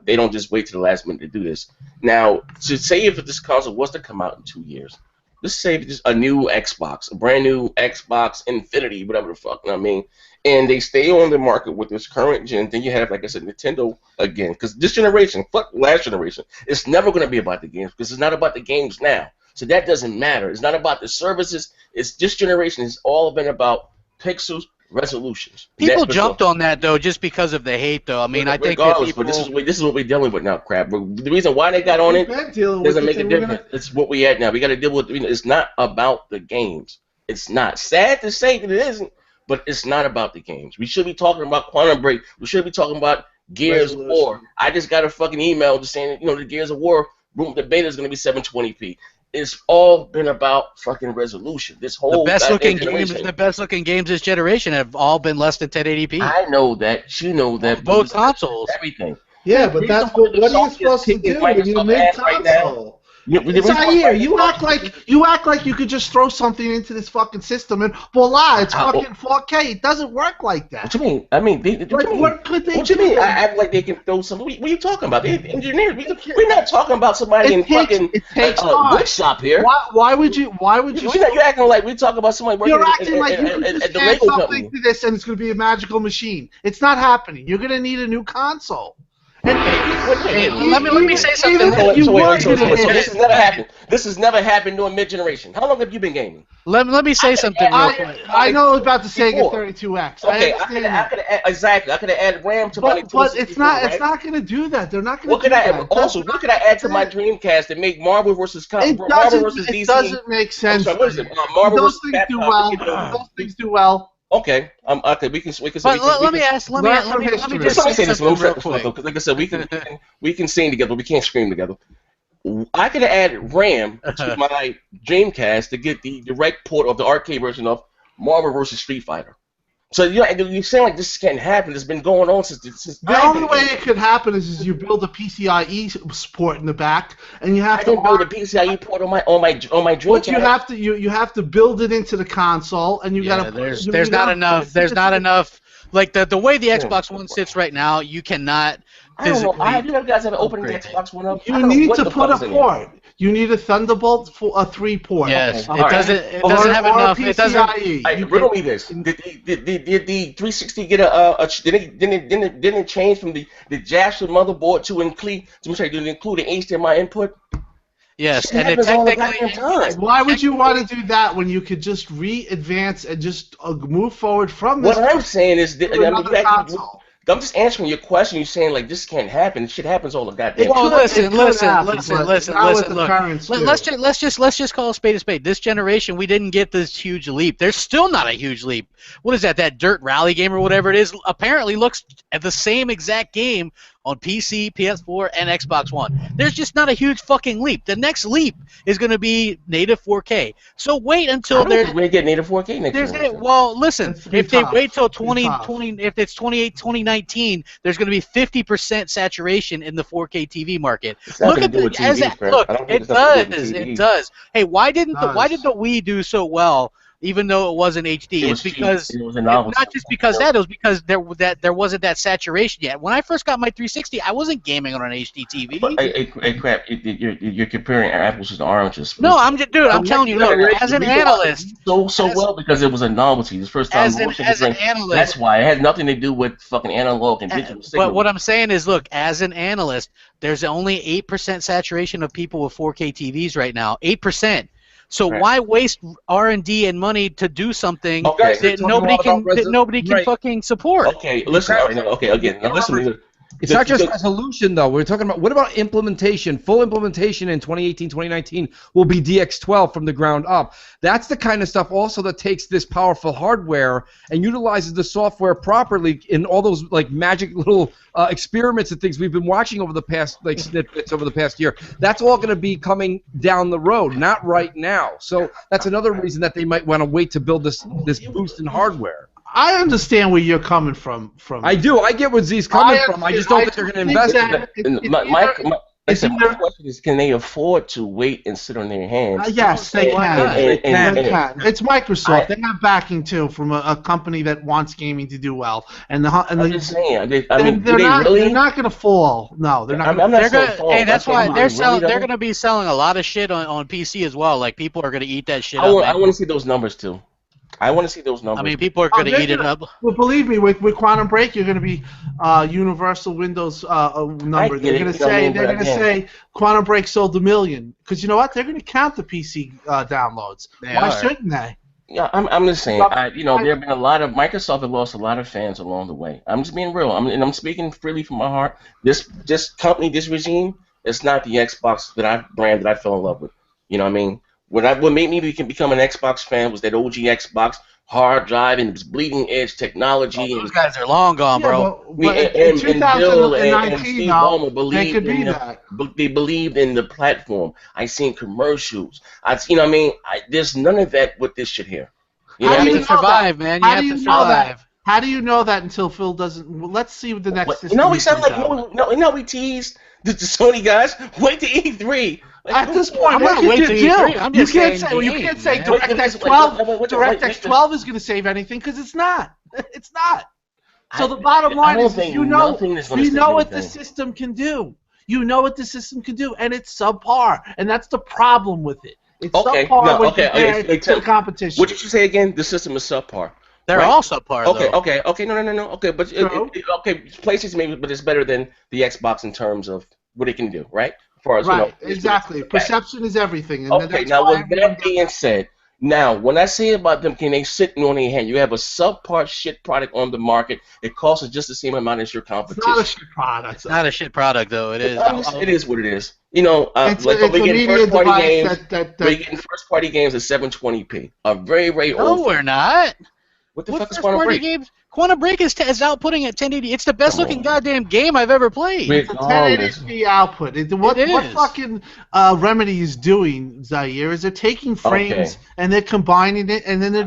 They don't just wait to the last minute to do this. Now, to say if this console was to come out in 2 years. Let's say it's a new Xbox, a brand new Xbox Infinity, whatever the fuck, you know what I mean? And they stay on the market with this current gen, then you have, like I said, Nintendo again. Because this generation, fuck last generation, it's never going to be about the games because it's not about the games now. So that doesn't matter. It's not about the services. It's this generation has all been about pixels, resolutions. People jumped on that though just because of the hate though. I mean, I think that people... but this is what we're dealing with now, crap. The reason why they got on it doesn't make a difference. It's what we at now. We got to deal with. It's not about the games. It's not. Sad to say that it isn't, but it's not about the games. We should be talking about Quantum Break. We should be talking about Gears of War. I just got a fucking email just saying that, the Gears of War the beta is going to be 720p. It's all been about fucking resolution. This whole the best looking games this generation have all been less than 1080p. I know that. You know that. Both consoles. Everything. Yeah, but that's what are you supposed to do when you make console? Zaire, you act like you could just throw something into this fucking system and voila, it's fucking 4K. It doesn't work like that. What you mean? I mean, what could they? What you mean? I act like they can throw something. What are you talking about? They're engineers. We're not talking about somebody in fucking wood shop here. Why would you? You're acting like we're talking about somebody working at the Lego company. To this and it's going to be a magical machine. It's not happening. You're going to need a new console. Let me say something. So this has never happened. This has never happened during mid-generation. How long have you been gaming? Let me say something real quick. I know about the Sega 32X. Okay, I could have added RAM to my. But it's not going to do that. They're not going to do that. Also, what could I add to my Dreamcast and make Marvel versus DC? It doesn't make sense. What is it? Marvel versus Capcom. Those things do well. Okay, okay, we can. Let me just say this real quick. Because like I said, we can sing together, but we can't scream together. I could have added RAM to my Dreamcast to get the direct port of the arcade version of Marvel vs. Street Fighter. So you're saying like this can't happen. It's been going on since. The only way it could happen is you build a PCIe port in the back, and you have to build a PCIe port on my Dreamcast. But you have to build it into the console, and you got to. There's not enough. Like the way the Xbox One sits right now, you cannot. I don't know. I you guys have opened the Xbox One up. You need to put a port. You need a Thunderbolt for a 3-port. Yes, it doesn't have enough. It doesn't. Riddle me this: Did the 360 get a? Didn't it change from the Jasper motherboard to include an HDMI input? Yes, and it technically. Why would you want to do that when you could just advance and just move forward from this? What I'm saying is, I'm just answering your question. You're saying like this can't happen. Shit happens all the goddamn Well, time. listen. Look, Look, let's just call a spade a spade. This generation, we didn't get this huge leap. There's still not a huge leap. What is that? That Dirt Rally game or whatever it is apparently looks at the same exact game on PC, PS4, and Xbox One. There's just not a huge fucking leap. The next leap is going to be native 4K. So wait until we're going to get native 4K next year. Well, listen, if they wait till That's 2020, if it's 2019, there's going to be 50% saturation in the 4K TV market. Look at the it does. Hey, why did the Wii do so well? Even though it wasn't HD, it's because it was a novelty. Not just because that, it was because there wasn't that saturation yet. When I first got my 360, I wasn't gaming on an HD TV. But, hey, crap! You're comparing apples to oranges. No, I'm telling you, look, as an analyst, so well because it was a novelty. The first time as an analyst, that's why it had nothing to do with fucking analog and digital signal. But what I'm saying is, look, as an analyst, there's only 8% saturation of people with 4K TVs right now. 8%. So why waste R&D and money to do something that nobody can fucking support? Okay, listen. Again, now listen. It's not just resolution, though. We're talking about, what about implementation? Full implementation in 2018, 2019 will be DX12 from the ground up. That's the kind of stuff also that takes this powerful hardware and utilizes the software properly in all those like magic little experiments and things we've been watching over the past, like snippets over the past year. That's all going to be coming down the road, not right now. So that's another reason that they might want to wait to build this boost in hardware. I understand where you're coming from. I do. I get where Z's coming from. I just don't think they're going to invest in it. My question is, can they afford to wait and sit on their hands? Yes, they can. They can. It's Microsoft. They have backing too from a company that wants gaming to do well. And I'm just saying. They're not going to fall. No, they're not. Hey, that's why they're going to be selling a lot of shit on PC as well. Like people are going to eat that shit up. I want to see those numbers too. I want to see those numbers. I mean, people are going to eat it up. Well, believe me, with Quantum Break, you're going to be Universal Windows number. They're going to say Quantum Break sold 1 million, because you know what? They're going to count the PC downloads. Why shouldn't they? Yeah, I'm just saying. There have been a lot of Microsoft have lost a lot of fans along the way. I'm just being real. I'm speaking freely from my heart. This company, this regime, it's not the Xbox brand that I fell in love with. You know what I mean? What made me become an Xbox fan was that OG Xbox hard drive and its bleeding edge technology. Those guys are long gone, bro. But in 2019, they could be that. They believed in the platform. I seen commercials. There's none of that with this shit here. You have to survive, man. You have to survive. How do you know that until Phil doesn't? Well, let's see what the next. We sound like we teased the Sony guys. Wait to E3. At this point, what can you do? You can't say DirectX 12. DirectX 12 is going to save anything, because it's not. It's not. So the bottom line is, you know what the system can do. You know what the system can do, and it's subpar, and that's the problem with it. It's subpar when compared to the competition. What did you say again? The system is subpar. They're all subpar, though. Okay, no. Okay, but PlayStation maybe, but it's better than the Xbox in terms of what it can do, right? Exactly. Perception is everything. And okay, now with that being said, now when I say about them, can they sit on their hand? You have a subpar shit product on the market. It costs just the same amount as your competition. It's not a shit product. It's not a shit product, though. It is. It is what it is. We're getting first-party games at 720p. A very, very old. No, we're not. What the fuck is Quantum Break? Games? Quantum Break is outputting at 1080. It's the best looking goddamn game I've ever played. It's a 1080p output. What fucking Remedy is doing, Zaire, is they're taking frames and they're combining it, and then they're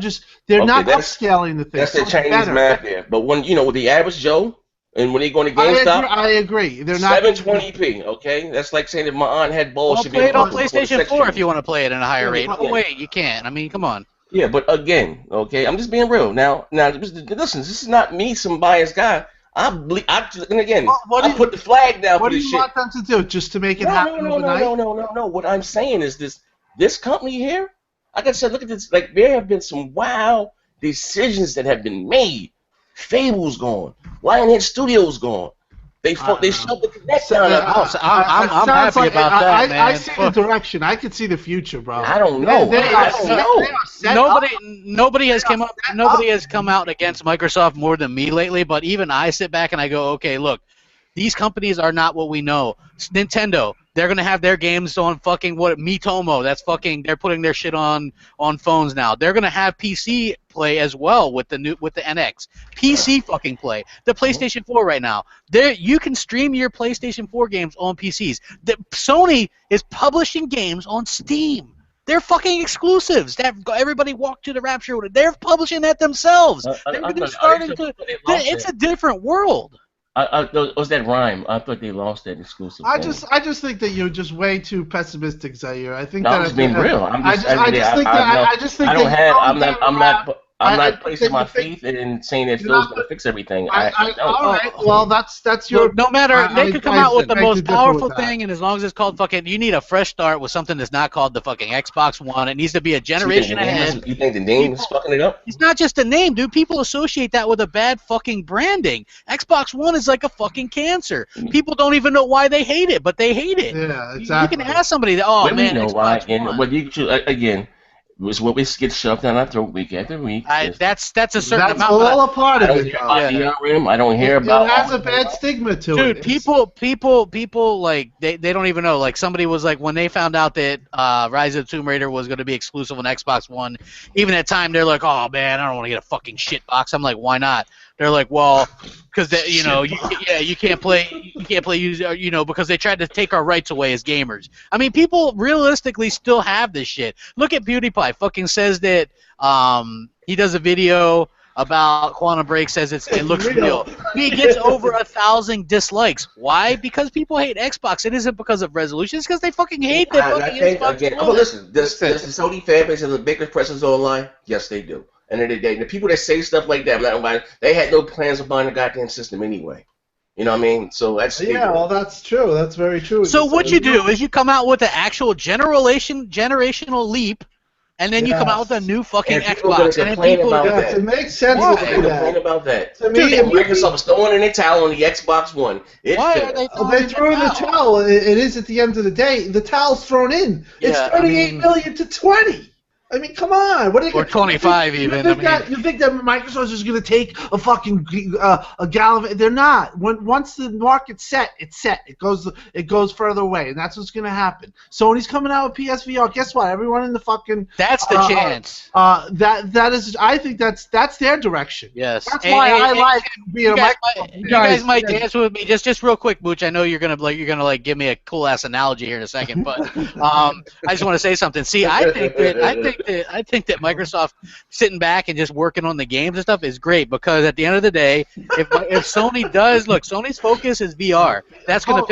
not upscaling the thing. That's the Chinese math there. But when with the average Joe, and when they go to GameStop, I agree. They're not 720p. Okay, that's like saying if my aunt had balls, should be play it on PlayStation 4 if you want to play it in a higher rate. Oh wait, you can't. I mean, come on. Yeah, but again, okay, I'm just being real. Now, listen, this is not me, some biased guy. I put the flag down for this shit. What do you want them to do? Just to make it happen overnight? No. What I'm saying is this company here, like I said, look at this. Like, there have been some wild decisions that have been made. Fable's gone. Lionhead Studios gone. They shoved the Kinect down. I'm happy about that, man. I see the direction. I can see the future, bro. I don't know. I don't know. Nobody has come out against Microsoft more than me lately. But even I sit back and I go, okay, look, these companies are not what we know. Nintendo, they're gonna have their games on fucking Miitomo. That's fucking. They're putting their shit on phones now. They're gonna have PC play as well with the NX. PC fucking play. The PlayStation 4 right now. You can stream your PlayStation 4 games on PCs. Sony is publishing games on Steam. They're fucking exclusives. Everybody walked to the Rapture. They're publishing that themselves. It's a different world. Was that rhyme? I thought they lost that exclusive. I just think that you're just way too pessimistic, Zaire. I think I'm just being real. I'm not placing my faith in saying that Phil's going to fix everything. All right. Well, that's your. Look, no matter, they could come out with the most powerful thing, and as long as it's called fucking, you need a fresh start with something that's not called the fucking Xbox One. It needs to be a generation ahead. You think the name is fucking it up? It's not just the name, dude. People associate that with a bad fucking branding. Xbox One is like a fucking cancer. People don't even know why they hate it, but they hate it. Yeah, exactly. You can ask somebody that. Oh man, we know why. One. But you again. Was what we get shoved down our throat week after week. That's a certain amount. That's all a part of it. I don't hear about. It has a bad stigma to it. Dude, people like they don't even know. Like somebody was like when they found out that Rise of the Tomb Raider was going to be exclusive on Xbox One. Even at the time, they're like, "Oh man, I don't want to get a fucking shit box." I'm like, "Why not?" They're like, well, because you can't play because they tried to take our rights away as gamers. I mean, people realistically still have this shit. Look at PewDiePie. Fucking says that he does a video about Quantum Break, says it looks real. He gets over 1,000 dislikes. Why? Because people hate Xbox. It isn't because of resolution. It's because they fucking hate that fucking Xbox. Again, listen, does the Sony fan base have the biggest presence online? Yes, they do. And the people that say stuff like that, they had no plans of buying the goddamn system anyway. You know what I mean? So that's well, that's true. That's very true. So what you do is you come out with the actual generational leap, and then you come out with a new fucking Xbox. And people it makes sense to do that. Complain about that. To me, Microsoft is throwing in the towel on the Xbox One. Why are they throwing in the towel? It is at the end of the day. The towel's thrown in. It's 38 million to 20. I mean, come on. What are or 25 even. You think that Microsoft is going to take a fucking a gallon of it? They're not. Once the market's set, it's set. It goes further away, and that's what's going to happen. Sony's coming out with PSVR. Guess what? Everyone in the fucking that's the chance. That is. I think that's their direction. Yes. That's why I like being a Microsoft. You guys might dance with me. Just real quick, Mooch. I know you're gonna give me a cool ass analogy here in a second, but I just want to say something. See, I think that Microsoft sitting back and just working on the games and stuff is great because at the end of the day, if Sony does Sony's focus is VR. That's gonna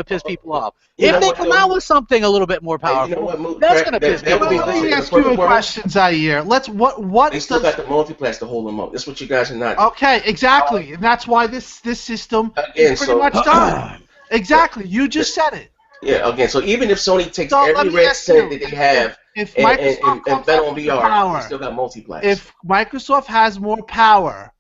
piss people off. If they come out with something a little bit more powerful, that's gonna piss people off. Let me ask you a question, Zaire. They still got the multiplayer to hold them up. That's what you guys are not. Okay, exactly, and that's why this system is pretty much done. Exactly, you just said it. Yeah, again, so even if Sony takes every red cent that they have and bet on VR, they still got multiplayer. If Microsoft has more power,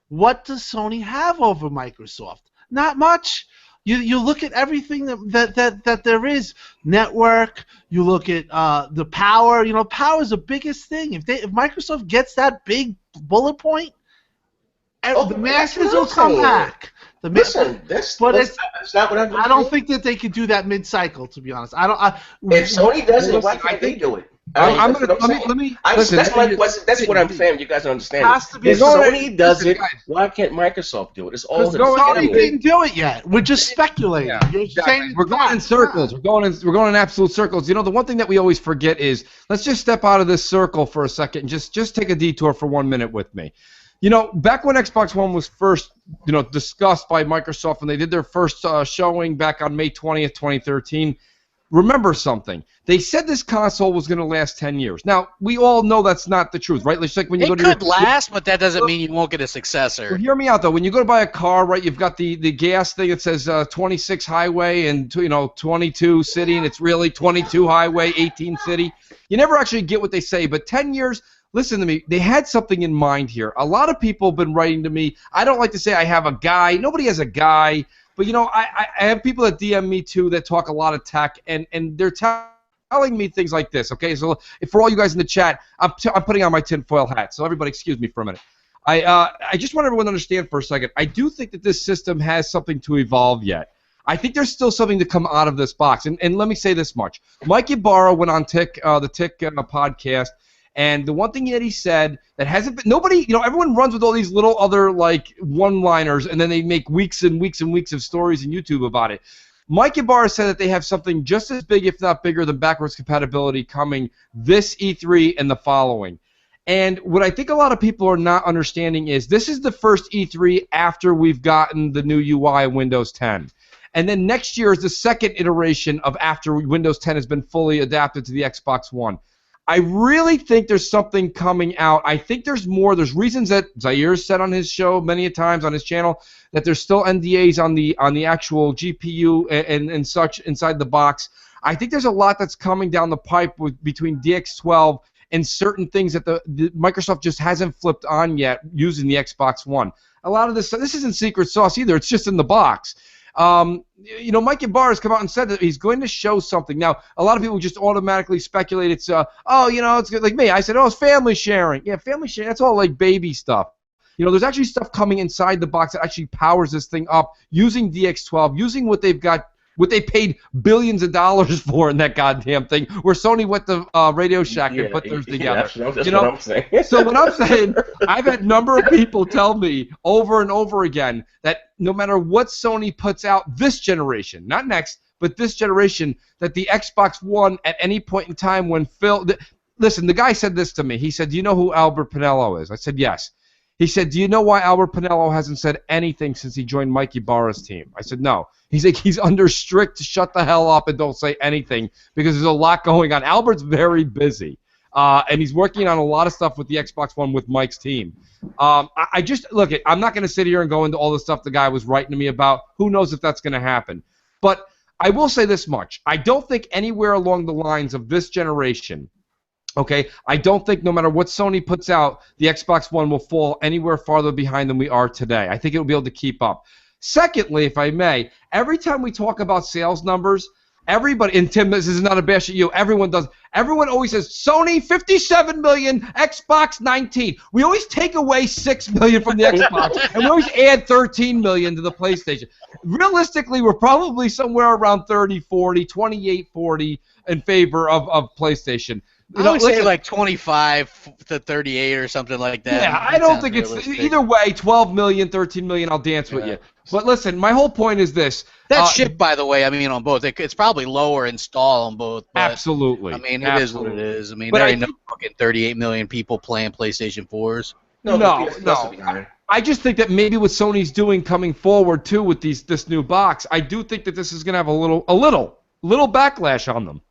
what does Sony have over Microsoft? Not much. You look at everything that there is. Network, you look at the power. You know, power is the biggest thing. If Microsoft gets that big bullet point, the masses will come back. Listen, that's not what I don't think that they could do that mid-cycle. To be honest, if Sony does it, why can't they do it? That's my question. That's what I'm saying. You guys don't understand. If Sony does it, why can't Microsoft do it? It's all Sony didn't do it yet. We're just speculating. Yeah, we're going in circles. We're going in absolute circles. You know, the one thing that we always forget is let's just step out of this circle for a second and just take a detour for 1 minute with me. You know, back when Xbox One was first, discussed by Microsoft when they did their first showing back on May 20th, 2013, remember something. They said this console was going to last 10 years. Now, we all know that's not the truth, right? It's like when you it could last, but that doesn't mean you won't get a successor. Well, hear me out, though. When you go to buy a car, right, you've got the gas thing that says 26 highway and 22 city, and it's really 22 highway, 18 city. You never actually get what they say, but 10 years... Listen to me. They had something in mind here. A lot of people have been writing to me. I don't like to say I have a guy. Nobody has a guy. But I have people that DM me too that talk a lot of tech, and they're telling me things like this. Okay, so for all you guys in the chat, I'm putting on my tinfoil hat. So everybody, excuse me for a minute. I just want everyone to understand for a second. I do think that this system has something to evolve yet. I think there's still something to come out of this box. And let me say this much. Mike Ybarra went on the Tick podcast, and the one thing that he said that hasn't been, nobody, everyone runs with all these little other like one-liners, and then they make weeks and weeks and weeks of stories on YouTube about it. Mike Ybarra said that they have something just as big, if not bigger, than backwards compatibility coming this E3 and the following. And what I think a lot of people are not understanding is this is the first E3 after we've gotten the new UI in Windows 10. And then next year is the second iteration of after Windows 10 has been fully adapted to the Xbox One. I really think there's something coming out. I think there's more. There's reasons that Zaire said on his show many a times on his channel that there's still NDAs on the actual GPU and such inside the box. I think there's a lot that's coming down the pipe between DX12 and certain things that the Microsoft just hasn't flipped on yet using the Xbox One. A lot of this isn't secret sauce either. It's just in the box. Mike Ybarra has come out and said that he's going to show something. Now, a lot of people just automatically speculate it's, it's good. Like me. I said, it's family sharing. Yeah, family sharing, that's all like baby stuff. There's actually stuff coming inside the box that actually powers this thing up using DX12, using what they've got, what they paid billions of dollars for in that goddamn thing, where Sony went to Radio Shack and put theirs together. That's what I'm saying. So what I'm saying, I've had a number of people tell me over and over again that no matter what Sony puts out this generation, not next, but this generation, that the Xbox One at any point in time when listen, the guy said this to me. He said, do you know who Albert Pinello is? I said, yes. He said, do you know why Albert Pinello hasn't said anything since he joined Mike Ybarra's team? I said, no. He's like, he's under strict shut the hell up and don't say anything because there's a lot going on. Albert's very busy, and he's working on a lot of stuff with the Xbox One with Mike's team. I just, look, I'm not going to sit here and go into all the stuff the guy was writing to me about. Who knows if that's going to happen. But I will say this much. I don't think anywhere along the lines of this generation, okay, I don't think no matter what Sony puts out, the Xbox One will fall anywhere farther behind than we are today. I think it will be able to keep up. Secondly, if I may, every time we talk about sales numbers, everybody, and Tim, this is not a bash at you, everyone always says, Sony, 57 million, Xbox, 19. We always take away 6 million from the Xbox, and we always add 13 million to the PlayStation. Realistically, we're probably somewhere around 30, 40, 28, 40 in favor of PlayStation. I would say like 25 to 38 or something like that. Yeah, I don't think it's either way. 12 million, 13 million. I'll dance with you. But listen, my whole point is this. That's shipped, by the way. I mean, on both. It's probably lower install on both. But, absolutely. I mean, it is what it is. I mean, there ain't no fucking 38 million people playing PlayStation 4s. No. I just think that maybe what Sony's doing coming forward too with this new box, I do think that this is going to have a little backlash on them.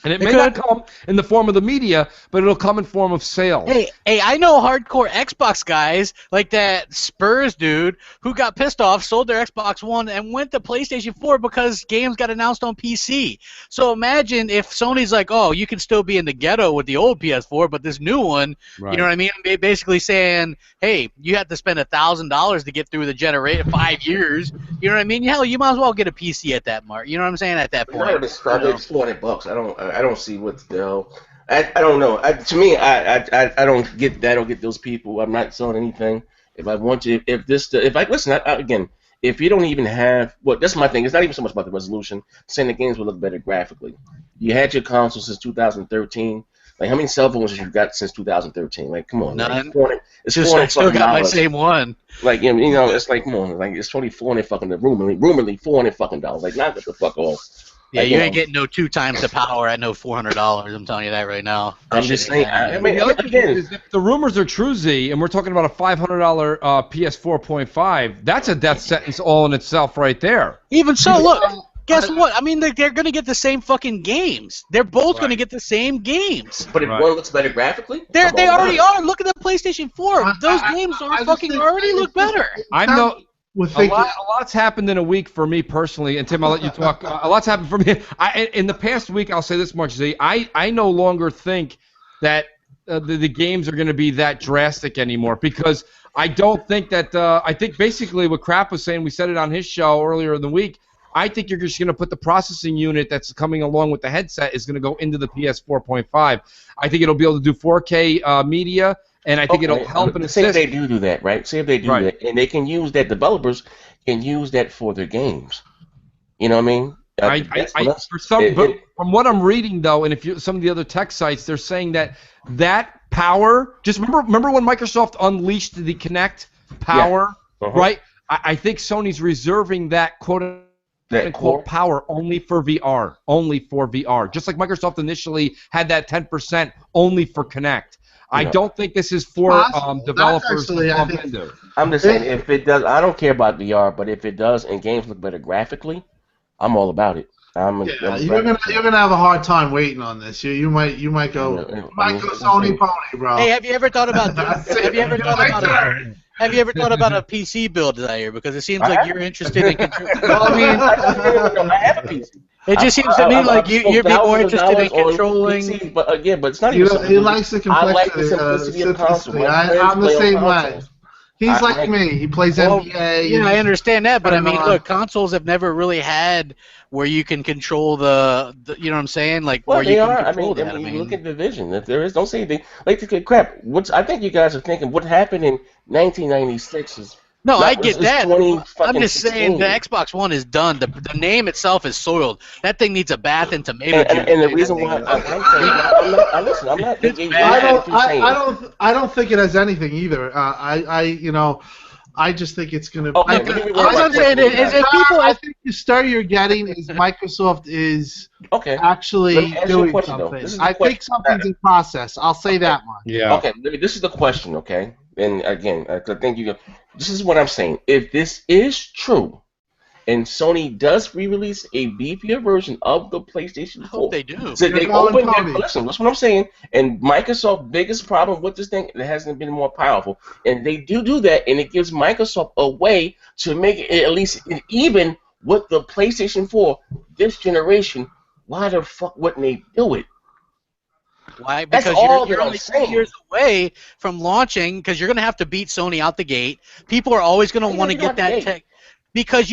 And it may not come in the form of the media, but it'll come in form of sales. Hey, I know hardcore Xbox guys, like that Spurs dude, who got pissed off, sold their Xbox One, and went to PlayStation 4 because games got announced on PC. So imagine if Sony's like, oh, you can still be in the ghetto with the old PS4, but this new one, right. You know what I mean? Basically saying, hey, you have to spend $1,000 to get through the generation 5 years. You know what I mean? Hell, you might as well get a PC at that mark. You know what I'm saying? At that point. It's $400. I don't see what the hell. I don't know. To me, I don't get those people. I'm not selling anything. If I want to, again, if you don't even have, that's my thing. It's not even so much about the resolution. Saying the games will look better graphically. You had your console since 2013. Like, how many cell phones have you got since 2013? Like, come on. None. Like, I still got my same one. Like, it's like, come on. Like, it's only $400 fucking rumoredly $400 fucking dollars. Like, knock the fuck off. Yeah, you ain't getting no 2 times the power at no $400. I'm telling you that right now. I'm just saying. I mean, the other thing is, if the rumors are true, Z, and we're talking about a $500 PS4.5, that's a death sentence all in itself right there. Even so, look, guess what? I mean, they're going to get the same fucking games. They're both going to get the same games. But if one looks better graphically? They already are. Look at the PlayStation 4. Those games already look better. A lot's happened in a week for me personally, and Tim, I'll let you talk. A lot's happened for me. In the past week, I'll say this much, Z. I no longer think that the games are going to be that drastic anymore, because I don't think that I think basically what Crap was saying, we said it on his show earlier in the week. I think you're just going to put the processing unit that's coming along with the headset is going to go into the PS 4.5. I think it'll be able to do 4K media, and I think it'll help and assist. Say if they do that, right? Say if they do that, and they can use that. Developers can use that for their games. You know what I mean? From what I'm reading though, and if you some of the other tech sites, they're saying that power. Just remember when Microsoft unleashed the Kinect power, right? I think Sony's reserving that quote power only for VR, just like Microsoft initially had that 10% only for Kinect. I don't think this is for developers. I'm just saying, if it does, I don't care about VR, but if it does and games look better graphically, I'm all about it. You're gonna have a hard time waiting on this. You might go Sony pony, bro. Hey, have you ever thought about Have you ever thought about a PC build, Zaire? Because it seems like you're interested in controlling. Well, I mean, I have a PC. It just seems to me like you'd be more interested in controlling. PC, but again, but it's not even. He likes the complexity. I like the simplicity of console. I'm the same way. He's like me. He plays NBA. Yeah, I understand that, but I mean, look, consoles have never really had where you can control the you know what I'm saying? Like where you can control that. I mean, look at Division. If there is, don't say anything. Like crap. I think you guys are thinking what happened in 1996 is. No, I get that. I'm just saying the Xbox One is done. The name itself is soiled. That thing needs a bath in tomato juice. And the reason why I'm not. I don't think it has anything either. I just think it's gonna. Okay, I think the story you're getting is Microsoft is actually doing something. I think something's in process. I'll say that much. Yeah. Okay, this is the question. Okay, and again, I think this is what I'm saying. If this is true, and Sony does re-release a beefier version of the PlayStation 4, I hope they do. So they listen, that's what I'm saying. And Microsoft's biggest problem with this thing, it hasn't been more powerful. And they do that, and it gives Microsoft a way to make it at least even with the PlayStation 4 this generation. Why the fuck wouldn't they do it? Why? Because you're only 2 years away from launching, because you're going to have to beat Sony out the gate. People are always going to want to get that tech. Because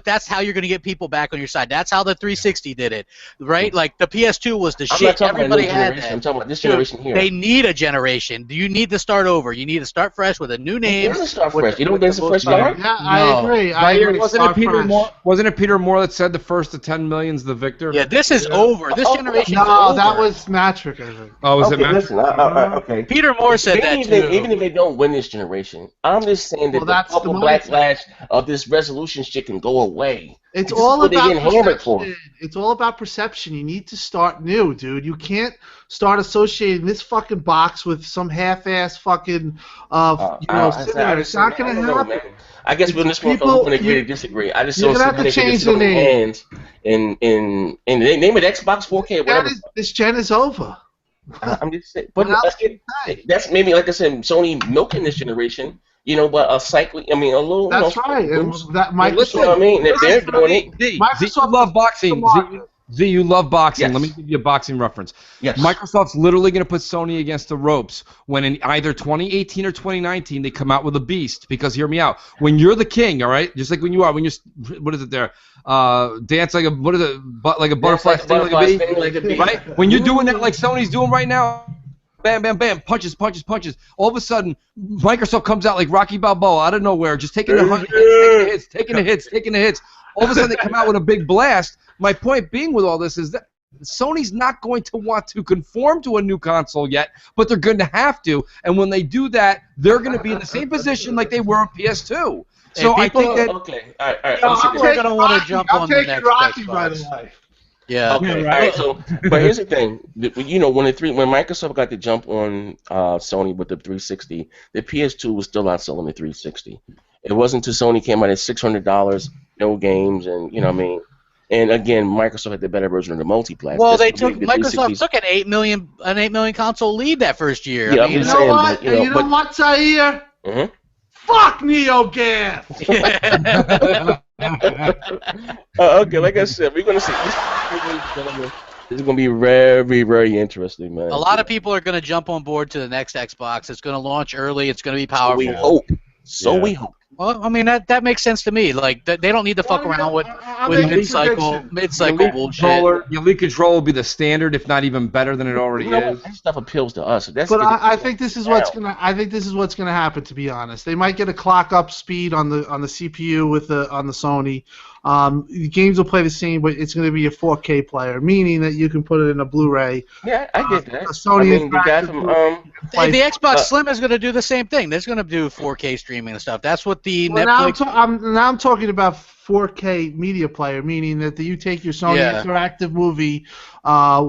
that's how you're going to get people back on your side. That's how the 360 did it, right? Like the PS2 was the shit. Everybody had that. I'm talking about this generation here. They need a generation. You need to start over. You need to start fresh with a new name. You start fresh. You don't think it's a fresh start? Yeah, I agree. Wasn't it Peter Moore that said the first to 10 million's the victor? Yeah, this is over. This generation is over. No, that was Matrick, I think. Oh, was it Matrick? Listen, okay. Peter Moore said that too. Even if they don't win this generation, I'm just saying that the public backlash of this resolution shit can go away. It's all about perception. It's all about perception. You need to start new, dude. You can't start associating this fucking box with some half-ass fucking, It's not going to happen. I guess we're just going to agree to disagree. I just don't have to change the name. In the name of Xbox 4K, whatever. This gen is over. I'm just saying, but that's maybe, like I said, Sony milking this generation. But a cycle. I mean, a little. That's right. And that might. Listen, I mean, if they're doing it. Microsoft love boxing. Z, you love boxing. Yes. Let me give you a boxing reference. Yes. Microsoft's literally going to put Sony against the ropes when in either 2018 or 2019 they come out with a beast. Because hear me out. When you're the king, all right, just like when you are, when you're, what is it there? Dance like a, what is it? Like a butterfly, sting like a bee, right? When you're doing that like Sony's doing right now. Bam, bam, bam, punches. All of a sudden, Microsoft comes out like Rocky Balboa out of nowhere, just taking the hits. All of a sudden, they come out with a big blast. My point being with all this is that Sony's not going to want to conform to a new console yet, but they're going to have to. And when they do that, they're going to be in the same position like they were on PS2. So I think that... Okay, all right. People are going to want to jump on the next Rocky, Xbox. by the way. Yeah. Okay. All right. So, but here's the thing. When Microsoft got the jump on Sony with the 360, the PS2 was still outselling the 360. It wasn't until Sony came out at $600, no games, and you know what I mean. And again, Microsoft had the better version of the multi-platform. Well, Microsoft took an 8 million console lead that first year. Yeah, I mean, you know what, Zaire? Mm-hmm. Fuck NeoGAF! Okay, like I said, we're gonna see. It's going to be very, very interesting, man. A lot of people are going to jump on board to the next Xbox. It's going to launch early. It's going to be powerful. So we hope. We hope. Well, I mean that makes sense to me. Like they don't need to fuck around with mid-cycle bullshit. Your Elite controller will be the standard, if not even better than it already is. That stuff appeals to us. I think this is what's gonna. I think this is what's gonna happen. To be honest, they might get a clock up speed on the CPU on the Sony. The games will play the same, but it's going to be a 4K player, meaning that you can put it in a Blu-ray. Yeah, I get that. Sony the guy from the Xbox Slim is going to do the same thing. They're going to do 4K streaming and stuff. That's what the Netflix. Now I'm talking about 4K media player, meaning that you take your Sony interactive movie,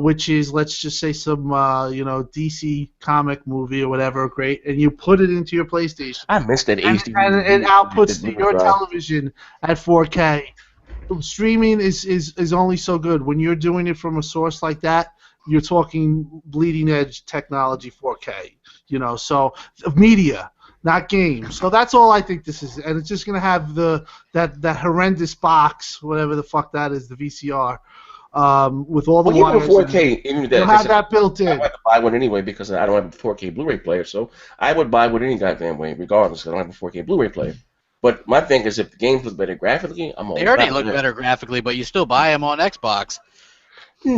which is, let's just say, some DC comic movie or whatever, great, and you put it into your PlayStation. I missed that HD. And it outputs to your television at 4K. Streaming is only so good. When you're doing it from a source like that, you're talking bleeding edge technology 4K. So media, not games. So that's all I think this is, and it's just gonna have that horrendous box, whatever the fuck that is, the VCR, with all the wires. Even 4K, even you'll have that built in. I would buy one anyway because I don't have a 4K Blu-ray player, so I would buy one any goddamn way, regardless. I don't have a 4K Blu-ray player. But my thing is, if the games look better graphically, I'm all They already look better graphically, but you still buy them on Xbox.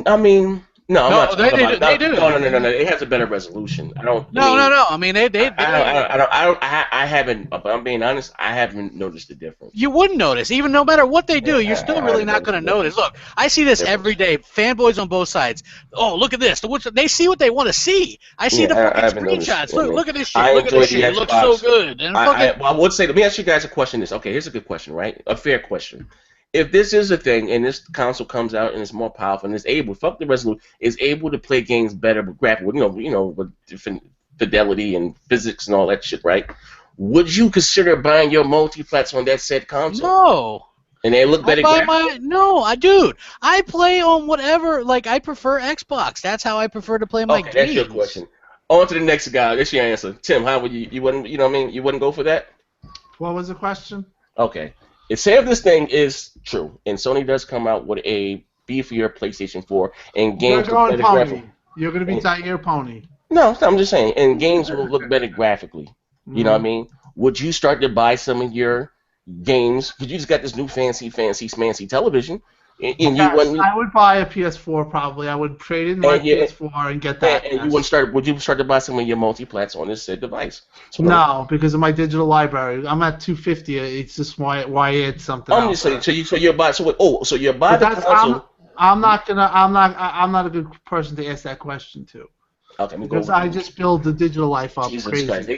I mean, no, they do. No. It has a better resolution. No. I mean, they I haven't. If I'm being honest, I haven't noticed the difference. You wouldn't notice, even no matter what they do. You're still really not going to notice. Look, I see this every day. Fanboys on both sides. Oh, look at this. They see what they want to see. I see the fucking screenshots. Look at this shit. Look at this shit. It looks so good. And I would say. Let me ask you guys a question. Okay, here's a good question, right? A fair question. If this is a thing and this console comes out and it's more powerful and it's able, fuck the resolution, is able to play games better with graphics, with different fidelity and physics and all that shit, right? Would you consider buying your multiplats on that said console? No. And they look better. Dude. I play on whatever. Like, I prefer Xbox. That's how I prefer to play my games. That's your question. On to the next guy. That's your answer. Tim, how would you wouldn't, you wouldn't go for that? What was the question? Okay. Say if this thing is true, and Sony does come out with a beefier PlayStation 4, and games look better graphically. You're going to be tight your pony. No, I'm just saying, and games will look better graphically. You know what I mean? Would you start to buy some of your games, because you just got this new fancy television, and I would buy a PS4 probably. I would trade in my PS4 and get that. And would you start to buy some of your multiplats on this said device? So no, because of my digital library. I'm at 250. It's just why it's something. I'm just saying. So you're buying. So you're buying the console. I'm not a good person to ask that question to. Okay, because I just build the digital life up. Jesus crazy. Christ.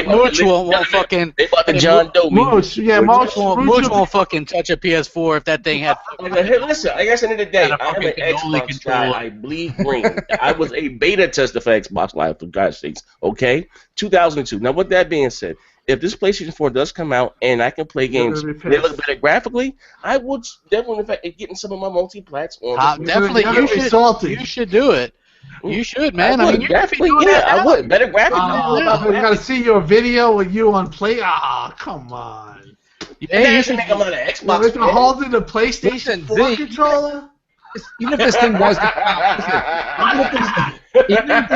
Mooch won't fucking. They bought the John Doe. Mooch won't fucking touch a PS4 if that thing had. Hey, listen. I guess at the end of the day, I'm an Xbox guy. I bleed green. I was a beta tester for Xbox Live for God's sakes. Okay, 2002. Now, with that being said, if this PlayStation 4 does come out and I can play games, they look better graphically, I would definitely, in fact, getting some of my multi-plats on. Definitely, you should do it. You should, man. I would. Better graphics. We gotta see your video with you on play. Come on. Yeah, you should make them on an Xbox. We're holding the PlayStation 4 controller. Even if this thing was even if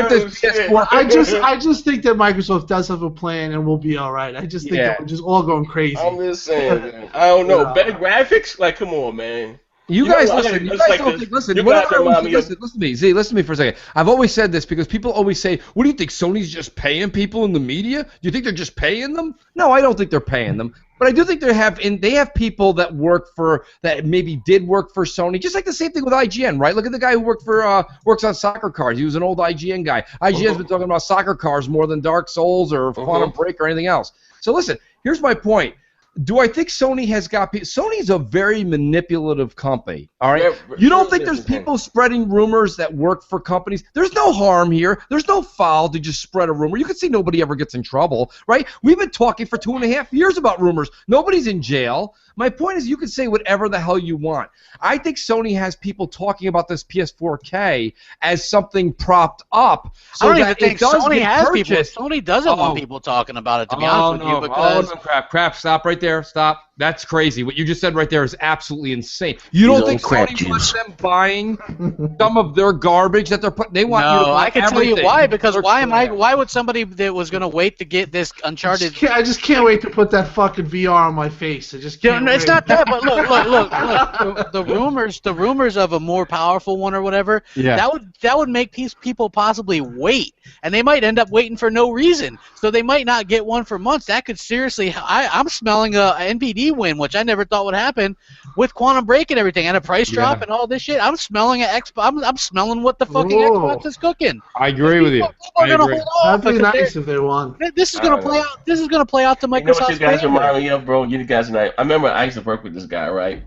this PS4, I just think that Microsoft does have a plan and we'll be all right. I just think that we're just all going crazy. I'm just saying, man. I don't know. Better graphics? Like, come on, man. You guys listen. Listen to me. Z, listen to me for a second. I've always said this because people always say, "What do you think? Sony's just paying people in the media? Do you think they're just paying them?" No, I don't think they're paying them. But I do think they have people that maybe did work for Sony, just like the same thing with IGN, right? Look at the guy who works on soccer cars. He was an old IGN guy. IGN's been talking about soccer cars more than Dark Souls or Quantum Break or anything else. So listen, here's my point. Do I think Sony has got people? Sony's a very manipulative company, all right? You don't think there's people spreading rumors that work for companies? There's no harm here. There's no foul to just spread a rumor. You can see nobody ever gets in trouble, right? We've been talking for 2.5 years about rumors. Nobody's in jail. My point is you can say whatever the hell you want. I think Sony has people talking about this PS4K as something propped up. So I don't even think Sony has people. Sony doesn't want people talking about it, to be honest with you. Because crap. Stop right right there. Stop. That's crazy. What you just said right there is absolutely insane. You don't think Sony wants them buying some of their garbage that they're putting? They want you to buy I can tell you why. Because why would somebody that was going to wait to get this Uncharted? I just can't wait to put that fucking VR on my face. I just can't. It's not that, but look. The rumors of a more powerful one or whatever. Yeah. That would make people possibly wait, and they might end up waiting for no reason. So they might not get one for months. That could seriously. I'm smelling a NPD win, which I never thought would happen with Quantum Break and everything, and a price drop and all this shit. I'm smelling I'm smelling what the fucking Xbox is cooking. I agree with you. People are gonna hold off. That'd be nice if they won. This is gonna play out. This is gonna play out to Microsoft's You know what you guys remind me of, bro? You guys and I remember I used to work with this guy, right?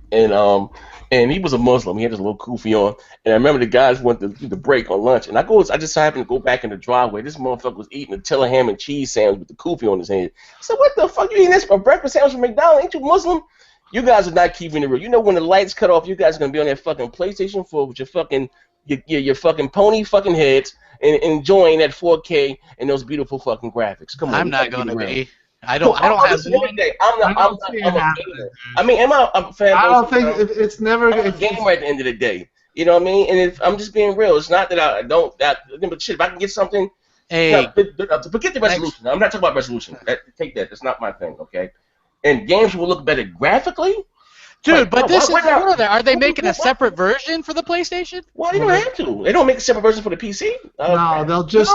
And he was a Muslim. He had his little kufi on. And I remember the guys went to the break on lunch. And I just happened to go back in the driveway. This motherfucker was eating a Tiller ham and cheese sandwich with the kufi on his head. I said, what the fuck? You eating this for breakfast sandwich from McDonald's? Ain't you Muslim? You guys are not keeping it real. You know when the lights cut off, you guys are going to be on that fucking PlayStation 4 with your fucking pony fucking heads and enjoying that 4K and those beautiful fucking graphics. Come on. I'm not going to be. I don't have one. I'm a gamer. I mean, am I a fan? I don't think it's never. I'm a gamer at the end of the day. You know what I mean? And I'm just being real. It's not that I don't. But shit, if I can get something. Hey. Forget the resolution. I'm not talking about resolution. Take that. That's not my thing. Okay. And games will look better graphically. Dude, but this is are they making a separate version for the PlayStation? Well, they don't have to. They don't make a separate version for the PC. No, they'll just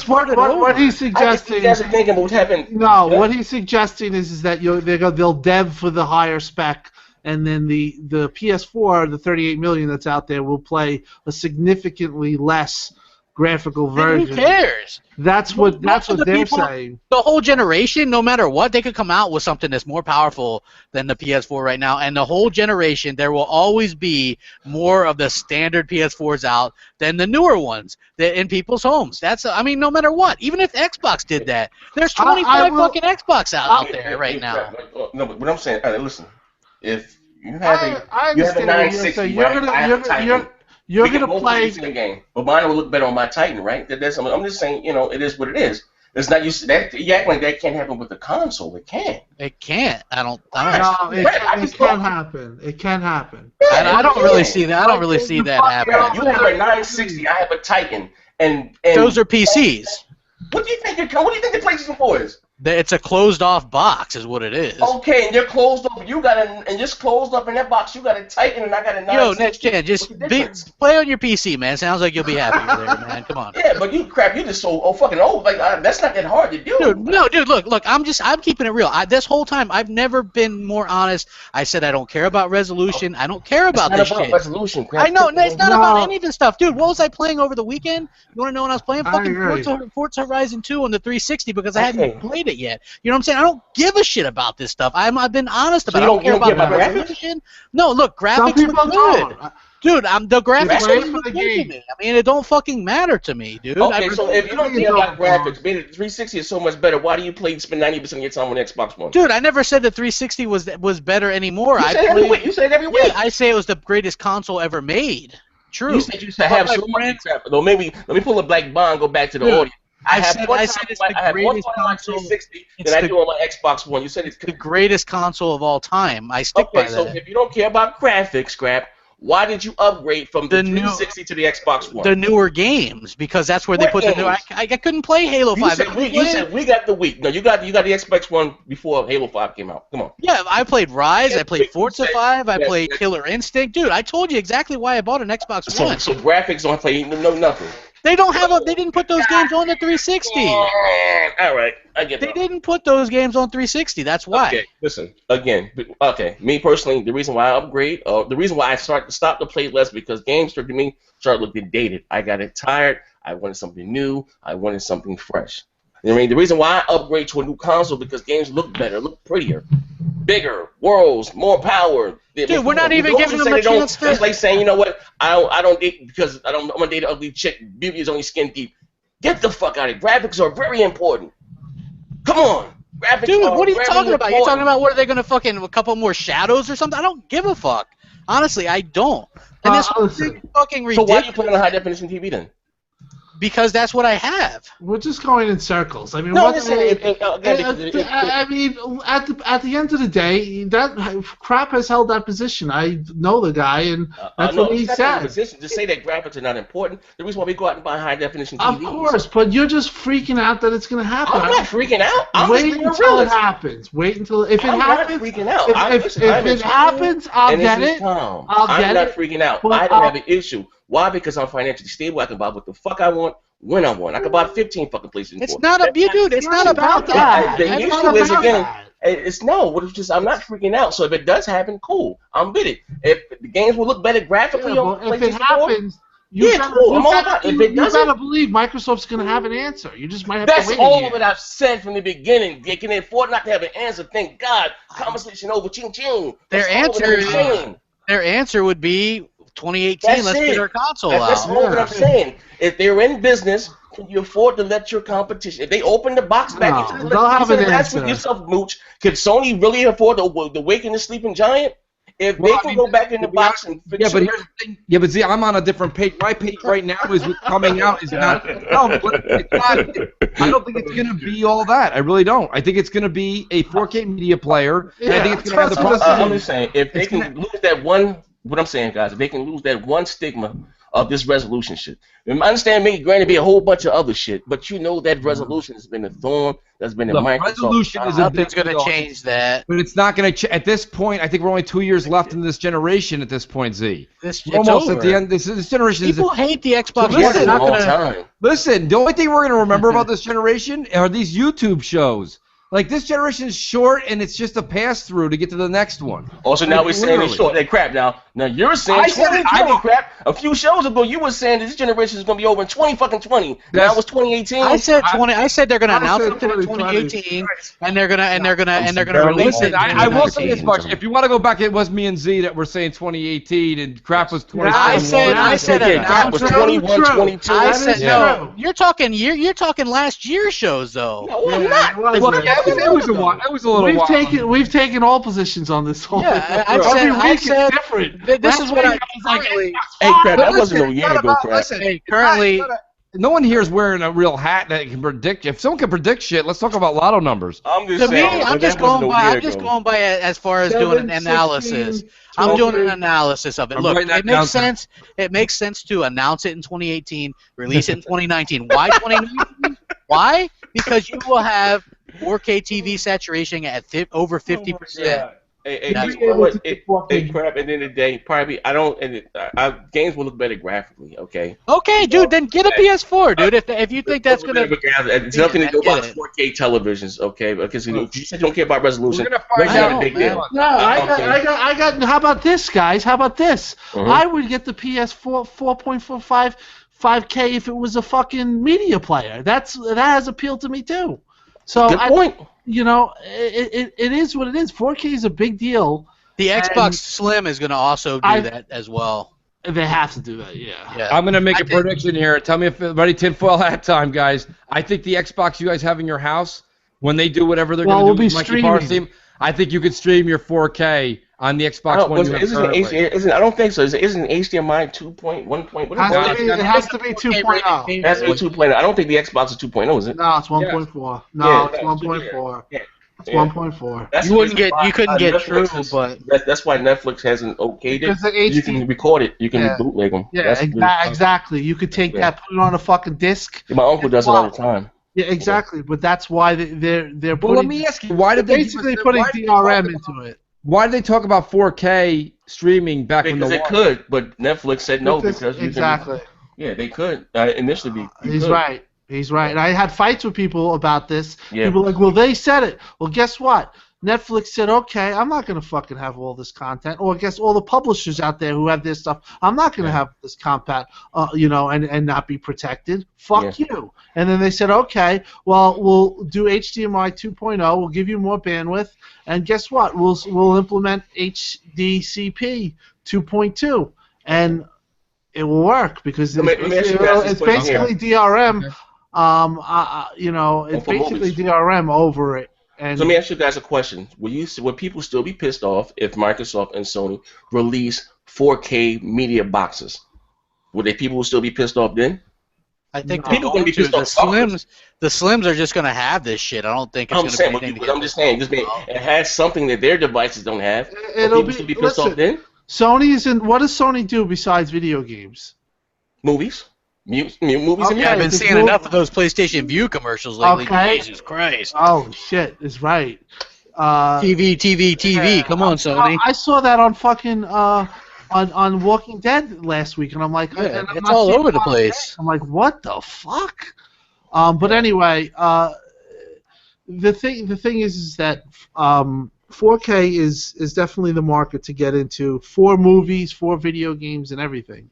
what he's suggesting. You guys are thinking about what happened. No, what he's suggesting is that they'll dev for the higher spec, and then the PS4, the 38 million that's out there, will play a significantly less graphical version. Who cares? That's what they're saying. The whole generation, no matter what, they could come out with something that's more powerful than the PS4 right now. And the whole generation, there will always be more of the standard PS4s out than the newer ones in people's homes. No matter what. Even if Xbox did that, there's 25 fucking Xbox out there right now. No, but what I'm saying, listen, if you have a 960, you're gonna play the game, but mine will look better on my Titan, right? I'm just saying, it is what it is. It's not you act like that can't happen with the console. It can. It can't. No, it can happen. It can happen. I don't really see that. I don't really see that happening. You have a 960. I have a Titan, and those are PCs. What do you think the PlayStation 4 is? It's a closed-off box, is what it is. Okay, and they're closed off. And just closed up in that box, you got a Titan, and I got a 960. Yo, next gen, just play on your PC, man. Sounds like you'll be happier there, man. Come on. Yeah, but you just so fucking old. Like that's not that hard to do. Dude, look. I'm keeping it real. This whole time, I've never been more honest. I said I don't care about resolution. I don't care about this shit. It's not about resolution, crap. I know. It's not about any of this stuff, dude. What was I playing over the weekend? You want to know what I was playing? Fucking Forza Horizon 2 on the 360 because I hadn't played it yet. You know what I'm saying? I don't give a shit about this stuff. I've been honest about it. I don't care about the resolution. No, look, graphics look good. Dude, the graphics look good to me. I mean, it don't fucking matter to me, dude. Okay, so if you don't care about graphics, being 360 is so much better, why do you spend 90% of your time on Xbox One? Dude, I never said the 360 was better anymore. You say it every week. Yeah, I say it was the greatest console ever made. True. You said you should have so much crap. Though maybe let me pull a black bond, go back to the audience. I said it's the greatest console. Than I do on my Xbox One. You said it's the greatest console of all time. I stick by that. So if you don't care about graphics, scrap, why did you upgrade from the 360 to the Xbox One? The newer games, because that's where they put the new. I couldn't play Halo 5. You said we got the week. No, you got the Xbox One before Halo 5 came out. Come on. Yeah, I played Rise. I played Forza 5. I played Killer Instinct. Dude, I told you exactly why I bought an Xbox One. So graphics don't play nothing. They don't have They didn't put those games on the 360. All right, I get that. They didn't put those games on 360. That's why. Okay, listen again. Okay, me personally, the reason why I upgrade, the reason why I stop to play less because games to me started looking dated. I got it tired. I wanted something new. I wanted something fresh. You know what I mean? The reason why I upgrade to a new console because games look better, look prettier, bigger, worlds, more power. Dude, we're not even giving them a chance to. It's like saying, you know what? I don't date because I'm gonna date an ugly chick. Beauty is only skin deep. Get the fuck out of it. Graphics are very important. Come on. Graphics Dude, what are you talking about? Important. You're talking about what are they gonna fucking a couple more shadows or something? I don't give a fuck. Honestly, I don't. And this whole thing fucking ridiculous. So why are you playing on a high definition TV then? Because that's what I have. We're just going in circles. I mean, No, what, I'm saying, I mean, at the end of the day, that crap has held that position. I know the guy, and that's what he said. Position. To say that graphics are not important, the reason why we go out and buy high definition TVs. Of course, but you're just freaking out that it's going to happen. I'm not freaking out. I'm Wait just being until realist. it happens. Wait until if it I'm happens. not freaking out. If it happens, I'll get it. I'm get not it. freaking out. But, I don't have an issue. Why? Because I'm financially stable. I can buy what the fuck I want when I want. I can buy 15 fucking PlayStation 4. It's not a dude. It's not about that. The issue is again. It's no. It's just I'm not freaking out. So if it does happen, cool. I'm with it. If the games will look better graphically on PlayStation 4, if it happens. You better believe Microsoft's going to have an answer. You just might have to wait. That's all that I've said from the beginning. They can afford not to have an answer. Thank God. Conversation over. Ching ching. Their answer would be 2018. Let's get our console out. That's all that I'm saying. If they're in business, can you afford to let your competition? If they open the box back, they'll have an answer. With yourself, Mooch. Can Sony really afford to waken the sleeping giant? If they can go back in the box and fix but here's the thing. Yeah, but see, I'm on a different page. My page right now is what's coming out is not. No, but it's not. I don't think it's going to be all that. I really don't. I think it's going to be a 4K media player. And I think it's going to have the. I'm just saying, if they can lose that one, what I'm saying, guys, if they can lose that one stigma of this resolution shit. I understand, maybe granted, be a whole bunch of other shit, but you know that resolution has been a thorn. That's been a Microsoft. Resolution is nothing's going to change that. But it's not going to. At this point, I think we're only 2 years left in this generation. At this point, Z. It's almost over. At the end. This generation. People hate the Xbox. Listen, the only thing we're going to remember about this generation are these YouTube shows. Like, this generation is short, and it's just a pass-through to get to the next one. Also, now we're saying it's short. That crap now. Now, you're saying 2020 crap. A few shows ago, you were saying this generation is going to be over in 2020. Now it's 2018. I said 20. I said they're going to announce it in 2018, and they're going to release it. I will say this much. If you want to go back, it was me and Z that were saying 2018, and crap was 2021. I said crap was 21, 22. I said no. You're talking last year's shows, though. No, I'm not. It was a while. We've taken all positions on this whole thing. I said different. This is what I Hey, crap, that wasn't a year ago, crap. Hey, currently. No one here is wearing a real hat that can predict. If someone can predict shit, let's talk about lotto numbers. I'm just going by as far as doing an analysis. I'm doing an analysis of it. Look, it makes sense. It makes sense to announce it in 2018, release it in 2019. Why 2019? Why? Because you will have 4K TV saturation at over 50%. Hey, crap! At the end of the day, probably games will look better graphically. Okay. Okay, dude. Then get a PS4, dude. If you think that's gonna. It's nothing to do about 4K televisions, okay? Because you said you don't care about resolution. We're gonna find out. Big deal. No, I got. How about this, guys? How about this? I would get the PS4 4.45 5K if it was a fucking media player. That has appeal to me too. So good point. You know, it is what it is. 4K is a big deal. The Xbox Slim is going to also do that as well. They have to do that, yeah. I'm going to make a prediction here. Tell me if ready tinfoil hat time, guys. I think the Xbox you guys have in your house, when they do whatever they're going to do with Mikey Parr's team, I think you could stream your 4K on the Xbox One. I don't think so. Isn't HDMI 2.1? It has to be 2.0. It has to be 2.0. I don't think the Xbox is 2.0, is it? No, it's 1.4. No, it's 1.4. It's 1.4. You couldn't get true, but that's why Netflix hasn't okayed it. You can record it. You can bootleg them. Yeah, exactly. You could take that, put it on a fucking disc. My uncle does it all the time. Yeah, exactly. But that's why they're putting. Well, let me ask you, why did they basically putting DRM into it? Why did they talk about 4K streaming back when they could, but Netflix said no because exactly. They could initially. He's right. He's right. And I had fights with people about this. Yeah. People were like, well, they said it. Well, guess what? Netflix said, okay, I'm not going to fucking have all this content. Or I guess all the publishers out there who have this stuff, I'm not going to have this content, and not be protected. Fuck you. And then they said, okay, well, we'll do HDMI 2.0. We'll give you more bandwidth. And guess what? We'll implement HDCP 2.2. And it will work because it's basically DRM. It's basically DRM over it. And so let me ask you guys a question. Would people still be pissed off if Microsoft and Sony release 4K media boxes? Would people still be pissed off then? I think No. they're People going gonna be to. pissed off. The Slims are just going to have this shit. I don't think it's I'm going to be saying, anything to but get I'm just saying, it has something that their devices don't have. Will It'll people still be. be pissed off Listen, then? Sony isn't. What does Sony do besides video games? Movies, movies and Yeah, I've Okay, been just seeing move- enough of those PlayStation View commercials lately. Okay. Jesus Christ. Oh shit, is right. TV. Come on, Sony. I saw that on fucking on Walking Dead last week, and I'm like, Yeah, and I'm it's not all seeing over it the on place. I'm like, what the fuck? But anyway, the thing is that 4K is definitely the market to get into for movies, for video games, and everything.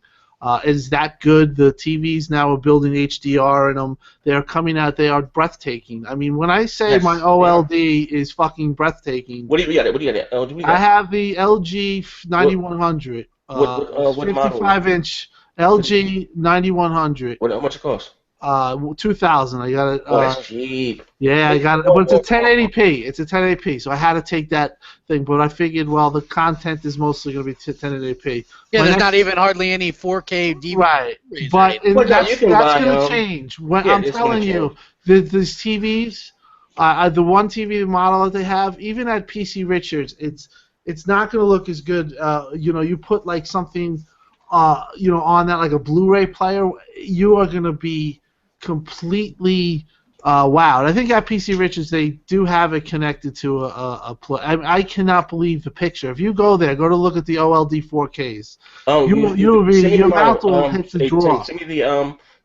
Is that good? The TVs now are building HDR in them. They're coming out. They are breathtaking. I mean, when I say Yes, my OLD is fucking breathtaking, What do you got? What do you got? What do you I got? have the LG 9100. What model? 55-inch LG 9100. How much it costs? 2000. I got it. Oh, that's cheap. Yeah, I got it. But it's a 1080p. It's a 1080p, so I had to take that thing. But I figured, well, the content is mostly going to be 1080p. Yeah, My there's next- not even hardly any 4K DVD. Right, Blu-rays or but anything. Well, no, that's, you can that's buy, going to change. When, yeah, I'm it's gonna telling you, these TVs, the one TV model that they have, even at PC Richards, it's not going to look as good. You put like something, on that like a Blu-ray player, you are going to be completely wowed. I think at PC Richards they do have it connected to a play. I cannot believe the picture. If you go there, go to look at the OLD 4Ks. Your mouth will hit the drawer. Send me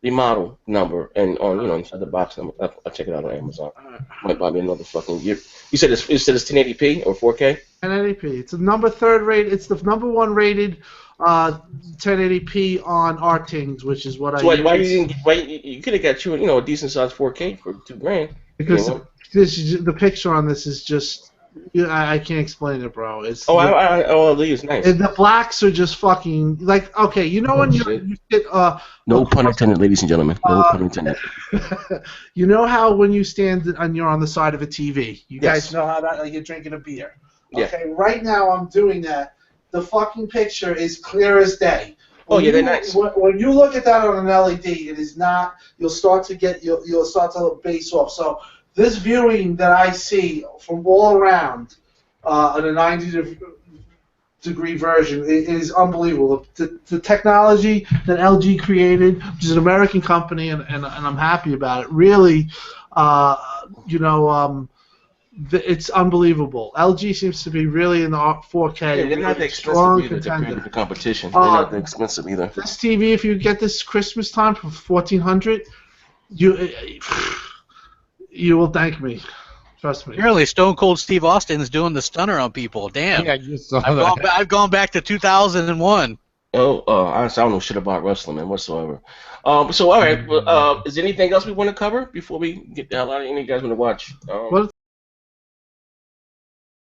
the model number and inside the box number. I'll check it out on Amazon. Might buy me another fucking. You said it's 1080p or 4K? 1080p. It's the number third rated. It's the number one rated 1080p on Artings, which is what So I use. why you didn't get, why you could have got you a decent sized 4K for $2,000? Because the picture on this is just. I can't explain it, bro. It's OLED is nice. and the blacks are just fucking like okay. You know when you sit No pun intended, ladies and gentlemen. No pun intended. You know how when you stand and you're on the side of a TV, you Yes. guys know how that like you're drinking a beer. Yeah. Okay, right now I'm doing that. The fucking picture is clear as day. They're nice. When you look at that on an LED, it is not. You'll start to base off. So this viewing that I see from all around in a 90-degree version is unbelievable. The technology that LG created, which is an American company, and I'm happy about it. Really, it's unbelievable. LG seems to be really in the 4K. Yeah, they're not that strong expensive either compared to the competition. They're Uh, not that expensive either. This TV, if you get this Christmas time for $1,400, you will thank me. Trust me. Apparently, Stone Cold Steve Austin is doing the stunner on people. Damn. Yeah, you saw that. I've gone back to 2001. Honestly, I don't know shit about wrestling, man, whatsoever. So, all right, is there anything else we want to cover before we get the hell out of here? Any of you guys want to watch? What